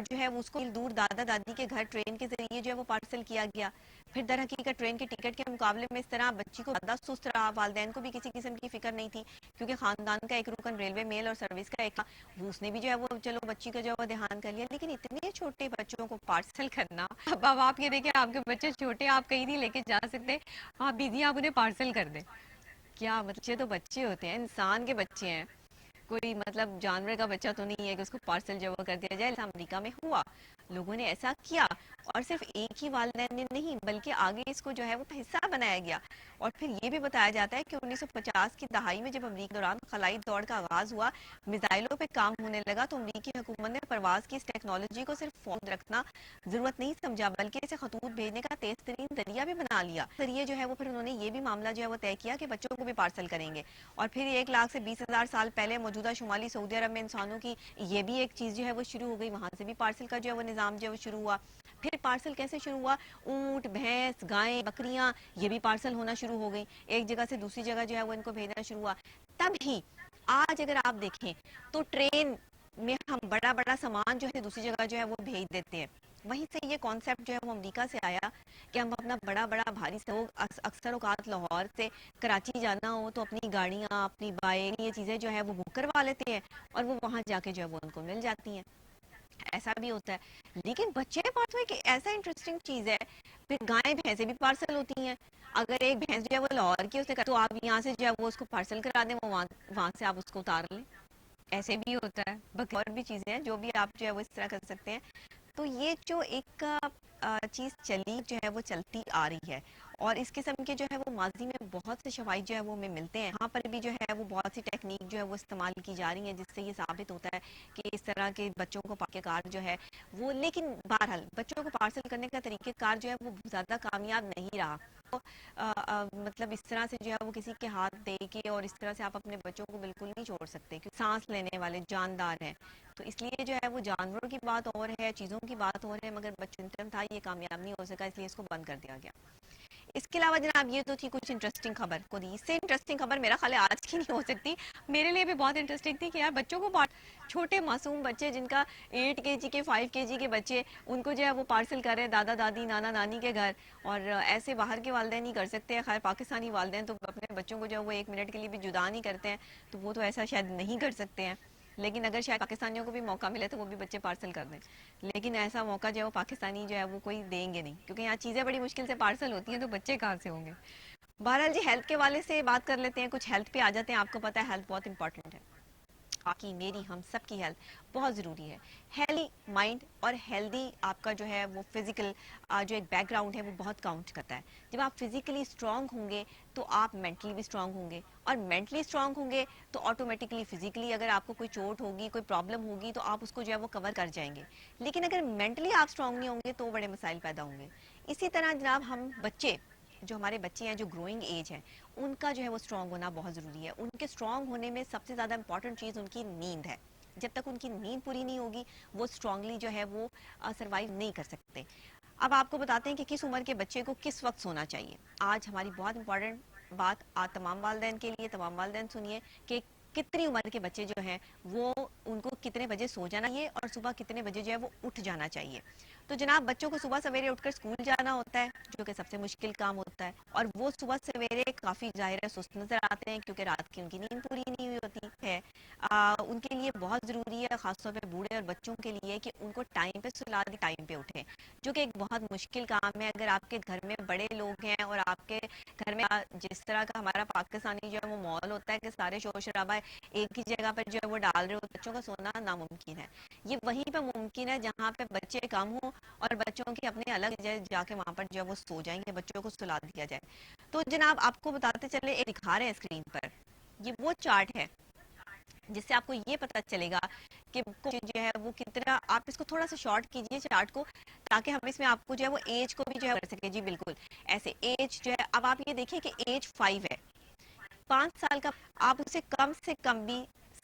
Speaker 1: جو ہے اس کو دور دادا دادی کے گھر ٹرین کے ذریعے جو ہے وہ پارسل کیا گیا. پھر در حقیقت ٹرین کی ٹکٹ کے مقابلے میں اس طرح بچی کو زیادہ سست رہا, والدین کو بھی کسی قسم کی فکر نہیں تھی کیونکہ خاندان کا ایک رکن ریلوے میل اور سروس کا ایک, اس نے بھی جو ہے وہ چلو بچی کا جو ہے وہ دھیان کر لیا. لیکن اتنے چھوٹے بچوں کو پارسل کرنا, اب آپ یہ دیکھیں آپ کے بچے چھوٹے, آپ کہیں نہیں لے کے جا سکتے, آپ بیزی آپ انہیں پارسل کر دیں. کیا بچے تو بچے ہوتے ہیں, انسان کے بچے ہیں, کوئی مطلب جانور کا بچہ تو نہیں ہے کہ اس کو پارسل جو وہ کر دیا جائے. امریکہ میں ہوا, لوگوں نے ایسا کیا, اور صرف ایک ہی والدین نے نہیں بلکہ آگے اس کو جو ہے وہ حصہ بنایا گیا. اور پھر یہ بھی بتایا جاتا ہے کہ 1950 کی دہائی میں جب امریکہ دوران خلائی دوڑ کا آغاز ہوا, میزائلوں پہ کام ہونے لگا, تو امریکی حکومت نے پرواز کی اس ٹیکنالوجی کو صرف فون رکھنا ضرورت نہیں سمجھا بلکہ اسے خطوط بھیجنے کا تیز ترین ذریعہ بھی بنا لیا. ذریعے جو ہے وہ پھر انہوں نے یہ بھی معاملہ جو ہے وہ طے کیا کہ بچوں کو بھی پارسل کریں گے. اور پھر 1 لاکھ سے 20,000 سال پہلے موجودہ شمالی سعودی عرب میں انسانوں کی یہ بھی ایک چیز جو ہے وہ شروع ہو گئی, وہاں سے بھی پارسل کا جو ہے وہ نظام جو ہے وہ شروع ہوا. پھر پارسل کیسے شروع ہوا, اونٹ بھینس گائیں بکریاں یہ بھی پارسل ہونا شروع ہو گئی, ایک جگہ سے دوسری جگہ جو ہے وہ ان کو بھیجنا شروع ہوا. تب ہی آج اگر آپ دیکھیں تو ٹرین میں ہم بڑا بڑا سامان جو ہے دوسری جگہ جو ہے وہ بھیج دیتے ہیں. وہیں سے یہ کانسیپٹ جو ہے وہ امریکہ سے آیا کہ ہم اپنا بڑا بڑا بھاری اکثر اوقات لاہور سے کراچی جانا ہو تو اپنی گاڑیاں اپنی بائک یہ چیزیں جو ہے وہ بک کروا لیتے ہیں, اور وہ وہاں جا کے جو ہے وہ ان کو مل جاتی ہیں. ایسا بھی ہوتا ہے. لیکن بچے بات ہوئے کہ ایسا انٹرسٹنگ چیز ہے, پھر گائیں بھینسیں بھی پارسل ہوتی ہیں. اگر ایک بھینس جو ہے وہ لاہور کی اسے تو آپ یہاں سے جو ہے وہ اس کو پارسل کرا دیں, وہاں سے آپ اس کو اتار لیں. ایسے بھی ہوتا ہے. باقی اور بھی چیزیں ہیں جو بھی آپ جو ہے وہ اس طرح کر سکتے ہیں. تو یہ جو ایک چیز چلی جو ہے وہ چلتی آ رہی ہے, اور اس قسم کے جو ہے وہ ماضی میں بہت سے شواہد جو ہے وہ ہمیں ملتے ہیں. یہاں پر بھی جو ہے وہ بہت سی ٹیکنیک جو ہے وہ استعمال کی جا رہی ہیں جس سے یہ ثابت ہوتا ہے کہ اس طرح کے بچوں کو پاکے کار جو ہے وہ, لیکن بہرحال بچوں کو پارسل کرنے کا طریقہ کار جو ہے وہ زیادہ کامیاب نہیں رہا. تو مطلب اس طرح سے جو ہے وہ کسی کے ہاتھ دے کے اور اس طرح سے آپ اپنے بچوں کو بالکل نہیں چھوڑ سکتے کیونکہ سانس لینے والے جاندار ہیں. تو اس لیے جو ہے وہ جانوروں کی بات اور ہے, چیزوں کی بات اور ہے, مگر بچوں تھا یہ کامیاب نہیں ہو سکا, اس لیے اس کو بند کر دیا گیا. اس کے علاوہ جناب یہ تو تھی کچھ انٹرسٹنگ خبر. کوئی اس سے انٹرسٹنگ خبر میرا خیال ہے آج کی نہیں ہو سکتی. میرے لیے بھی بہت انٹرسٹنگ تھی کہ یار بچوں کو چھوٹے معصوم بچے جن کا 8 kg کے 5 kg کے بچے, ان کو جو ہے وہ پارسل کر رہے دادا دادی نانا نانی کے گھر, اور ایسے باہر کے والدین نہیں کر سکتے. خیر پاکستانی والدین تو اپنے بچوں کو جو ہے وہ 1 منٹ کے لیے بھی جدا نہیں کرتے ہیں, تو وہ تو ایسا شاید نہیں کر سکتے ہیں. لیکن اگر شاید پاکستانیوں کو بھی موقع ملے تو وہ بھی بچے پارسل کر دیں. لیکن ایسا موقع جو ہے وہ پاکستانی جو ہے وہ کوئی دیں گے نہیں, کیونکہ یہاں چیزیں بڑی مشکل سے پارسل ہوتی ہیں, تو بچے کہاں سے ہوں گے. بہرحال جی ہیلتھ کے والے سے بات کر لیتے ہیں, کچھ ہیلتھ پہ آ جاتے ہیں. آپ کو پتہ ہے ہیلتھ بہت امپورٹنٹ ہے. آپ کی میری ہم سب کی ہیلتھ بہت ضروری ہے. ہیلتھی مائنڈ اور ہیلتھی آپ کا جو ہے وہ فزیکل جو ایک بیک گراؤنڈ ہے وہ بہت کاؤنٹ کرتا ہے. جب آپ فزیکلی اسٹرانگ ہوں گے تو آپ مینٹلی بھی اسٹرانگ ہوں گے, اور مینٹلی اسٹرانگ ہوں گے تو آٹومیٹکلی فزیکلی اگر آپ کو کوئی چوٹ ہوگی, کوئی پرابلم ہوگی تو آپ اس کو جو ہے وہ کور کر جائیں گے. لیکن اگر مینٹلی آپ اسٹرانگ نہیں ہوں گے تو بڑے مسائل پیدا ہوں گے. اسی طرح جناب ہم بچے, جو ہمارے بچے ہیں جو گروئنگ ایج ہے, ان کا جو ہے وہ اسٹرانگ ہونا بہت ضروری ہے. ان کے اسٹرانگ ہونے میں سب سے زیادہ امپورٹنٹ چیز ان کی نیند ہے. جب تک ان کی نیند پوری نہیں ہوگی وہ اسٹرانگلی جو ہے وہ سروائیو نہیں کر سکتے. اب آپ کو بتاتے ہیں کہ کس عمر کے بچے کو کس وقت سونا چاہیے. آج ہماری بہت امپورٹنٹ بات تمام والدین کے لیے, تمام والدین سنیے کہ کتنی عمر کے بچے جو ہیں وہ ان کو کتنے بجے سو جانا چاہیے اور صبح کتنے بجے جو ہے وہ اٹھ جانا چاہیے. تو جناب بچوں کو صبح سویرے اٹھ کر اسکول جانا ہوتا ہے جو کہ سب سے مشکل کام ہوتا ہے, اور وہ صبح سویرے کافی ظاہر ہے سست نظر آتے ہیں کیونکہ رات کی ان کی نیند پوری نہیں ہوئی ہوتی ہے. ان کے لیے بہت ضروری ہے, خاص طور پہ بوڑھے اور بچوں کے لیے, کہ ان کو ٹائم پہ سلا دیں, ٹائم پہ اٹھیں, جو کہ ایک بہت مشکل کام ہے. اگر آپ کے گھر میں بڑے لوگ ہیں اور آپ کے گھر میں جس طرح کا ہمارا پاکستانی جو ہے وہ ماحول ہوتا ہے کہ سارے شور شرابہ ایک ہی جگہ پر جو ہے وہ ڈال رہے ہو, بچوں کا سونا ناممکن ہے. یہ وہیں پہ ممکن ہے جہاں پہ بچے کم ہوں اور بچوں کی اپنے الگ جا کے وہاں پر جو ہے وہ سو جائیں گے, بچوں کو سلا دیا جائے. تو جناب آپ کو بتاتے چلے, ایک دکھا رہے ہیں اسکرین پر, یہ وہ چارٹ ہے جس سے آپ کو یہ پتا چلے گا کہ جو ہے وہ کتنا, آپ اس کو تھوڑا سا شارٹ کیجئے چارٹ کو تاکہ ہم اس میں آپ کو جو ہے وہ ایج کو بھی جو ہے کر سکیں. جی بالکل ایسے ایج جو ہے, اب آپ یہ دیکھیں کہ ایج 5 ہے, 5 سال کا, آپ اسے کم سے کم بھی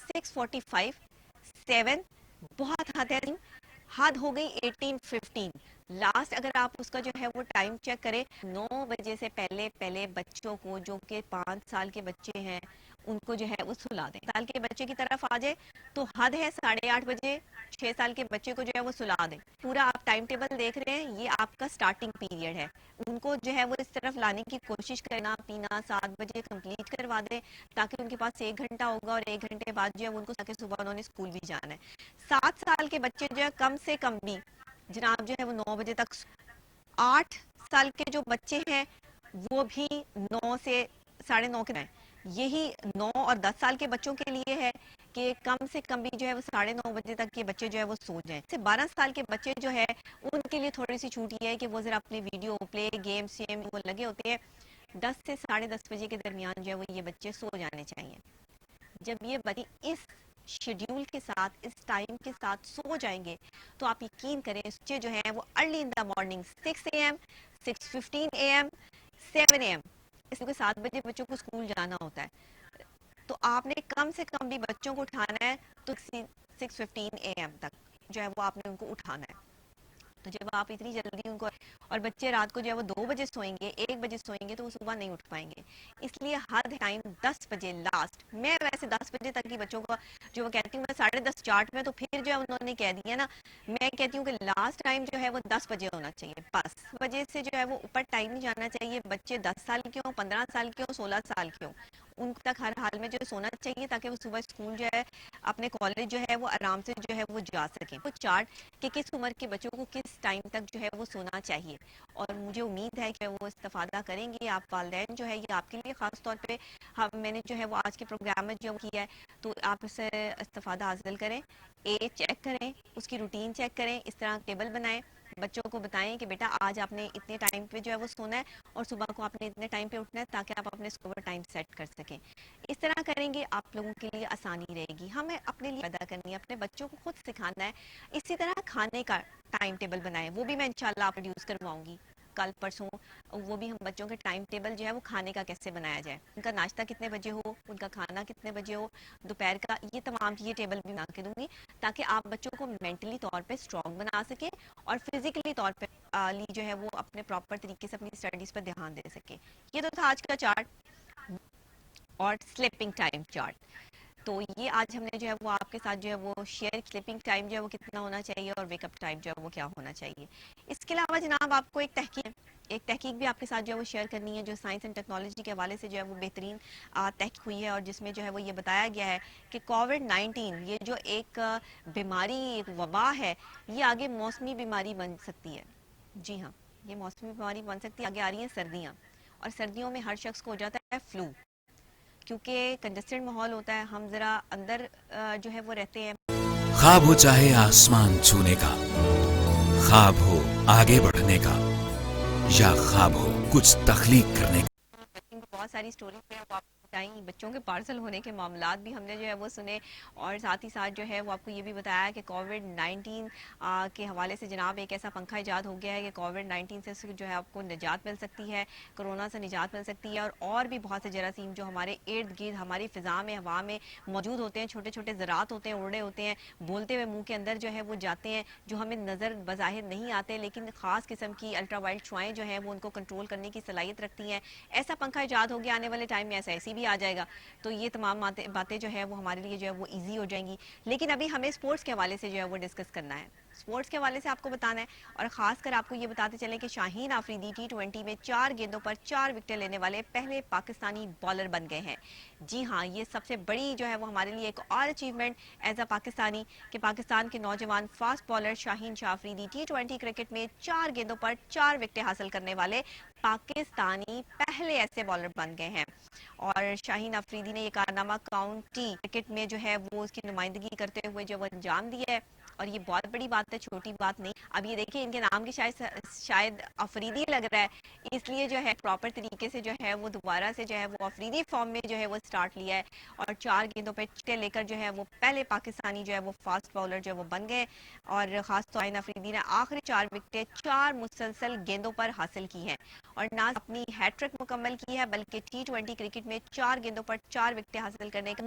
Speaker 1: 6:45 7 بہت حد ہو گئی 18:15 لاسٹ. اگر آپ اس کا جو ہے وہ ٹائم چیک کریں 9 بجے سے پہلے بچوں کو جو کہ 5 سال کے بچے ہیں ان کو جو ہے وہ سلا دیں. سال کے بچے کی طرف آ جائے تو حد ہے 8:30 بجے 6 سال کے بچے کو جو ہے وہ سلا دیں. پورا آپ ٹائم ٹیبل دیکھ رہے ہیں, یہ آپ کا سٹارٹنگ پیریڈ ہے. ان کو جو ہے وہ اس طرف لانے کی کوشش کرنا, پینا 7 بجے کمپلیٹ کروا دیں تاکہ ان کے پاس 1 گھنٹہ ہوگا, اور 1 گھنٹے بعد جو ہے ان کو صبح انہوں نے اسکول بھی جانا ہے. 7 سال کے بچے جو ہے کم سے کم بھی جناب جو ہے وہ 9 بجے تک. 8 سال کے جو بچے ہیں وہ بھی 9 سے 9:30 کے. یہی 9 اور 10 سال کے بچوں کے لیے ہے کہ کم سے کم بھی جو ہے وہ 9:30 بجے تک یہ بچے جو ہے وہ سو جائیں. 12 سال کے بچے جو ہے ان کے لیے تھوڑی سی چھوٹ یہ ہے کہ وہ ذرا اپنے ویڈیو پلے گیمز وہ لگے ہوتے ہیں. 10 سے 10:30 بجے کے درمیان جو ہے وہ یہ بچے سو جانے چاہیے. جب یہ بچے اس شیڈیول کے ساتھ, اس ٹائم کے ساتھ سو جائیں گے تو آپ یقین کریں بچے جو ہیں وہ early in the morning 6 AM 6:15 AM 7 AM اس کے 7 بجے بچوں کو اسکول جانا ہوتا ہے. تو آپ نے کم سے کم بھی بچوں کو اٹھانا ہے تو 6:15 AM تک جو ہے وہ آپ نے ان کو اٹھانا ہے. تو جب آپ اتنی جلدی ان کو, اور بچے رات کو جو ہے وہ 2 بجے سوئیں گے, 1 بجے سوئیں گے تو وہ صبح نہیں اٹھ پائیں گے. اس لیے ہر ٹائم 10 بجے لاسٹ. میں ویسے 10 بجے تک ہی بچوں کو جو وہ کہتی ہوں, میں 10:30 چارٹ میں تو پھر جو ہے انہوں نے کہہ دیا نا, میں کہتی ہوں کہ لاسٹ ٹائم جو ہے وہ 10 بجے ہونا چاہیے. 10 بجے سے جو ہے وہ اوپر ٹائم نہیں جانا چاہیے. بچے 10 سال کے ہوں, 15 سال کے ہوں, 16 سال کے ہوں, ان تک ہر حال میں جو سونا چاہیے تاکہ وہ صبح اسکول جو ہے اپنے کالج جو ہے وہ آرام سے جو ہے وہ جا سکیں. وہ چارٹ کہ کس عمر کے بچوں کو کس ٹائم تک جو ہے وہ سونا چاہیے, اور مجھے امید ہے کہ وہ استفادہ کریں گے. آپ والدین جو ہے یہ آپ کے لیے خاص طور پہ میں نے جو ہے وہ آج کے پروگرام میں جو کیا ہے تو آپ اس سے استفادہ حاصل کریں. ایج چیک کریں, اس کی روٹین چیک کریں, اس طرح ٹیبل بنائیں, بچوں کو بتائیں کہ بیٹا آج آپ نے اتنے ٹائم پہ جو ہے وہ سونا ہے اور صبح کو آپ نے اتنے ٹائم پہ اٹھنا ہے تاکہ آپ اپنے اسکور ٹائم سیٹ کر سکیں. اس طرح کریں گے آپ لوگوں کے لیے آسانی رہے گی. ہمیں اپنے لیے پیدا کرنی ہے, اپنے بچوں کو خود سکھانا ہے. اسی طرح کھانے کا ٹائم ٹیبل بنائیں, وہ بھی میں انشاءاللہ آپ پروڈیوس کرواؤں گی کل پرسوں. وہ بھی ہم بچوں کے ٹائم ٹیبل جو ہے وہ کھانے کا کیسے بنایا جائے, ان کا ناشتہ کتنے بجے ہو, ان کا کھانا کتنے بجے ہو, دوپہر کا, یہ تمام چیزیں ٹیبل بھی بنا کے دوں گی تاکہ آپ بچوں کو مینٹلی طور پہ اسٹرانگ بنا سکیں اور فزیکلی طور پہ جو ہے وہ اپنے پراپر طریقے سے اپنی اسٹڈیز پر دھیان دے سکیں. یہ تو تھا آج کا چارٹ اور سلیپنگ ٹائم چارٹ. تو یہ آج ہم نے جو ہے وہ آپ کے ساتھ جو ہے وہ شیئر, سلیپنگ ٹائم جو ہے وہ کتنا ہونا چاہیے اور ویک اپ ٹائم جو ہے وہ کیا ہونا چاہیے. اس کے علاوہ جناب آپ کو ایک تحقیق بھی آپ کے ساتھ جو ہے وہ شیئر کرنی ہے جو سائنس اینڈ ٹیکنالوجی کے حوالے سے جو ہے وہ بہترین تحقیق ہوئی ہے, اور جس میں جو ہے وہ یہ بتایا گیا ہے کہ کووڈ-19 یہ جو ایک بیماری, ایک وبا ہے, یہ آگے موسمی بیماری بن سکتی ہے. جی ہاں, یہ موسمی بیماری بن سکتی ہے. آگے آ رہی ہیں سردیاں, اور سردیوں میں ہر شخص کو ہو جاتا ہے فلو, کیونکہ کنجسٹڈ ماحول ہوتا ہے, ہم ذرا اندر جو ہے وہ رہتے ہیں.
Speaker 7: خواب ہو چاہے آسمان چھونے کا, خواب ہو آگے بڑھنے کا, یا خواب ہو کچھ تخلیق کرنے کا.
Speaker 1: بہت ساری سٹوریز ہیں وہ آپ کو بتائیں, بچوں کے پارسل ہونے کے معاملات بھی ہم نے جو ہے وہ سنے, اور ساتھ ہی ساتھ جو ہے وہ آپ کو یہ بھی بتایا کہ کووڈ-19 کے حوالے سے جناب ایک ایسا پنکھا ایجاد ہو گیا ہے کہ کووڈ-19 سے جو ہے آپ کو نجات مل سکتی ہے, کرونا سے نجات مل سکتی ہے, اور بھی بہت سے جراثیم جو ہمارے ارد گرد ہماری فضا میں ہوا میں موجود ہوتے ہیں, چھوٹے چھوٹے ذرات ہوتے ہیں, اڑے ہوتے ہیں, بولتے ہوئے منہ کے اندر جو ہے وہ جاتے ہیں, جو ہمیں نظر بظاہر نہیں آتے لیکن خاص قسم کی الٹرا وائلٹ شعاعیں جو ہیں وہ ان کو کنٹرول کرنے کی صلاحیت رکھتی ہیں. ایسا پنکھا ایجاد ہو گیا, آنے والے ٹائم میں ایسا ایسی بھی آ جائے گا, تو یہ تمام باتیں جو ہے وہ ہمارے لیے جو ہے وہ ایزی ہو جائیں گی. لیکن ابھی ہمیں سپورٹس کے حوالے سے جو ہے وہ ڈسکس کرنا ہے, سپورٹس کے حوالے سے آپ کو بتانا ہے, اور خاص کر آپ کو یہ بتاتے چلیں کہ شاہین آفریدی T20 میں 4 گیندوں پر 4 وکٹیں لینے والے پہلے پاکستانی بالر بن گئے ہیں. جی ہاں, یہ سب سے بڑی جو ہے وہ ہمارے لیے ایک اور اچیومنٹ ایز اے پاکستانی کہ پاکستان کے نوجوان فاسٹ بالر شاہین شاہ آفریدی T20 کرکٹ میں 4 گیندوں پر 4 وکٹیں حاصل کرنے والے پاکستانی پہلے ایسے بالر بن گئے ہیں. اور شاہین آفریدی نے یہ کارنامہ کاؤنٹی کرکٹ میں جو ہے وہ اس کی نمائندگی کرتے ہوئے جو وہ انجام دیا ہے, اور یہ بہت بڑی بات ہے, چھوٹی بات نہیں. اب یہ دیکھیں ان کے نام کی شاید آفریدی لگ رہا ہے, اس لیے جو ہے پراپر طریقے سے جو ہے وہ دوبارہ سے جو ہے وہ آفریدی فارم میں جو ہے وہ سٹارٹ لیا ہے, اور 4 گیندوں پہ چھکے لے کر جو ہے وہ پہلے پاکستانی جو ہے وہ فاسٹ بالر جو ہے وہ بن گئے. اور خاص طور شاہین آفریدی نے آخری 4 وکٹیں 4 مسلسل گیندوں پر حاصل کی ہیں, اور نہ اپنی ہیٹ ٹرک مکمل کی ہے بلکہ T20 کرکٹ میں 4 گیندوں پر 4 وکٹیں حاصل کرنے کا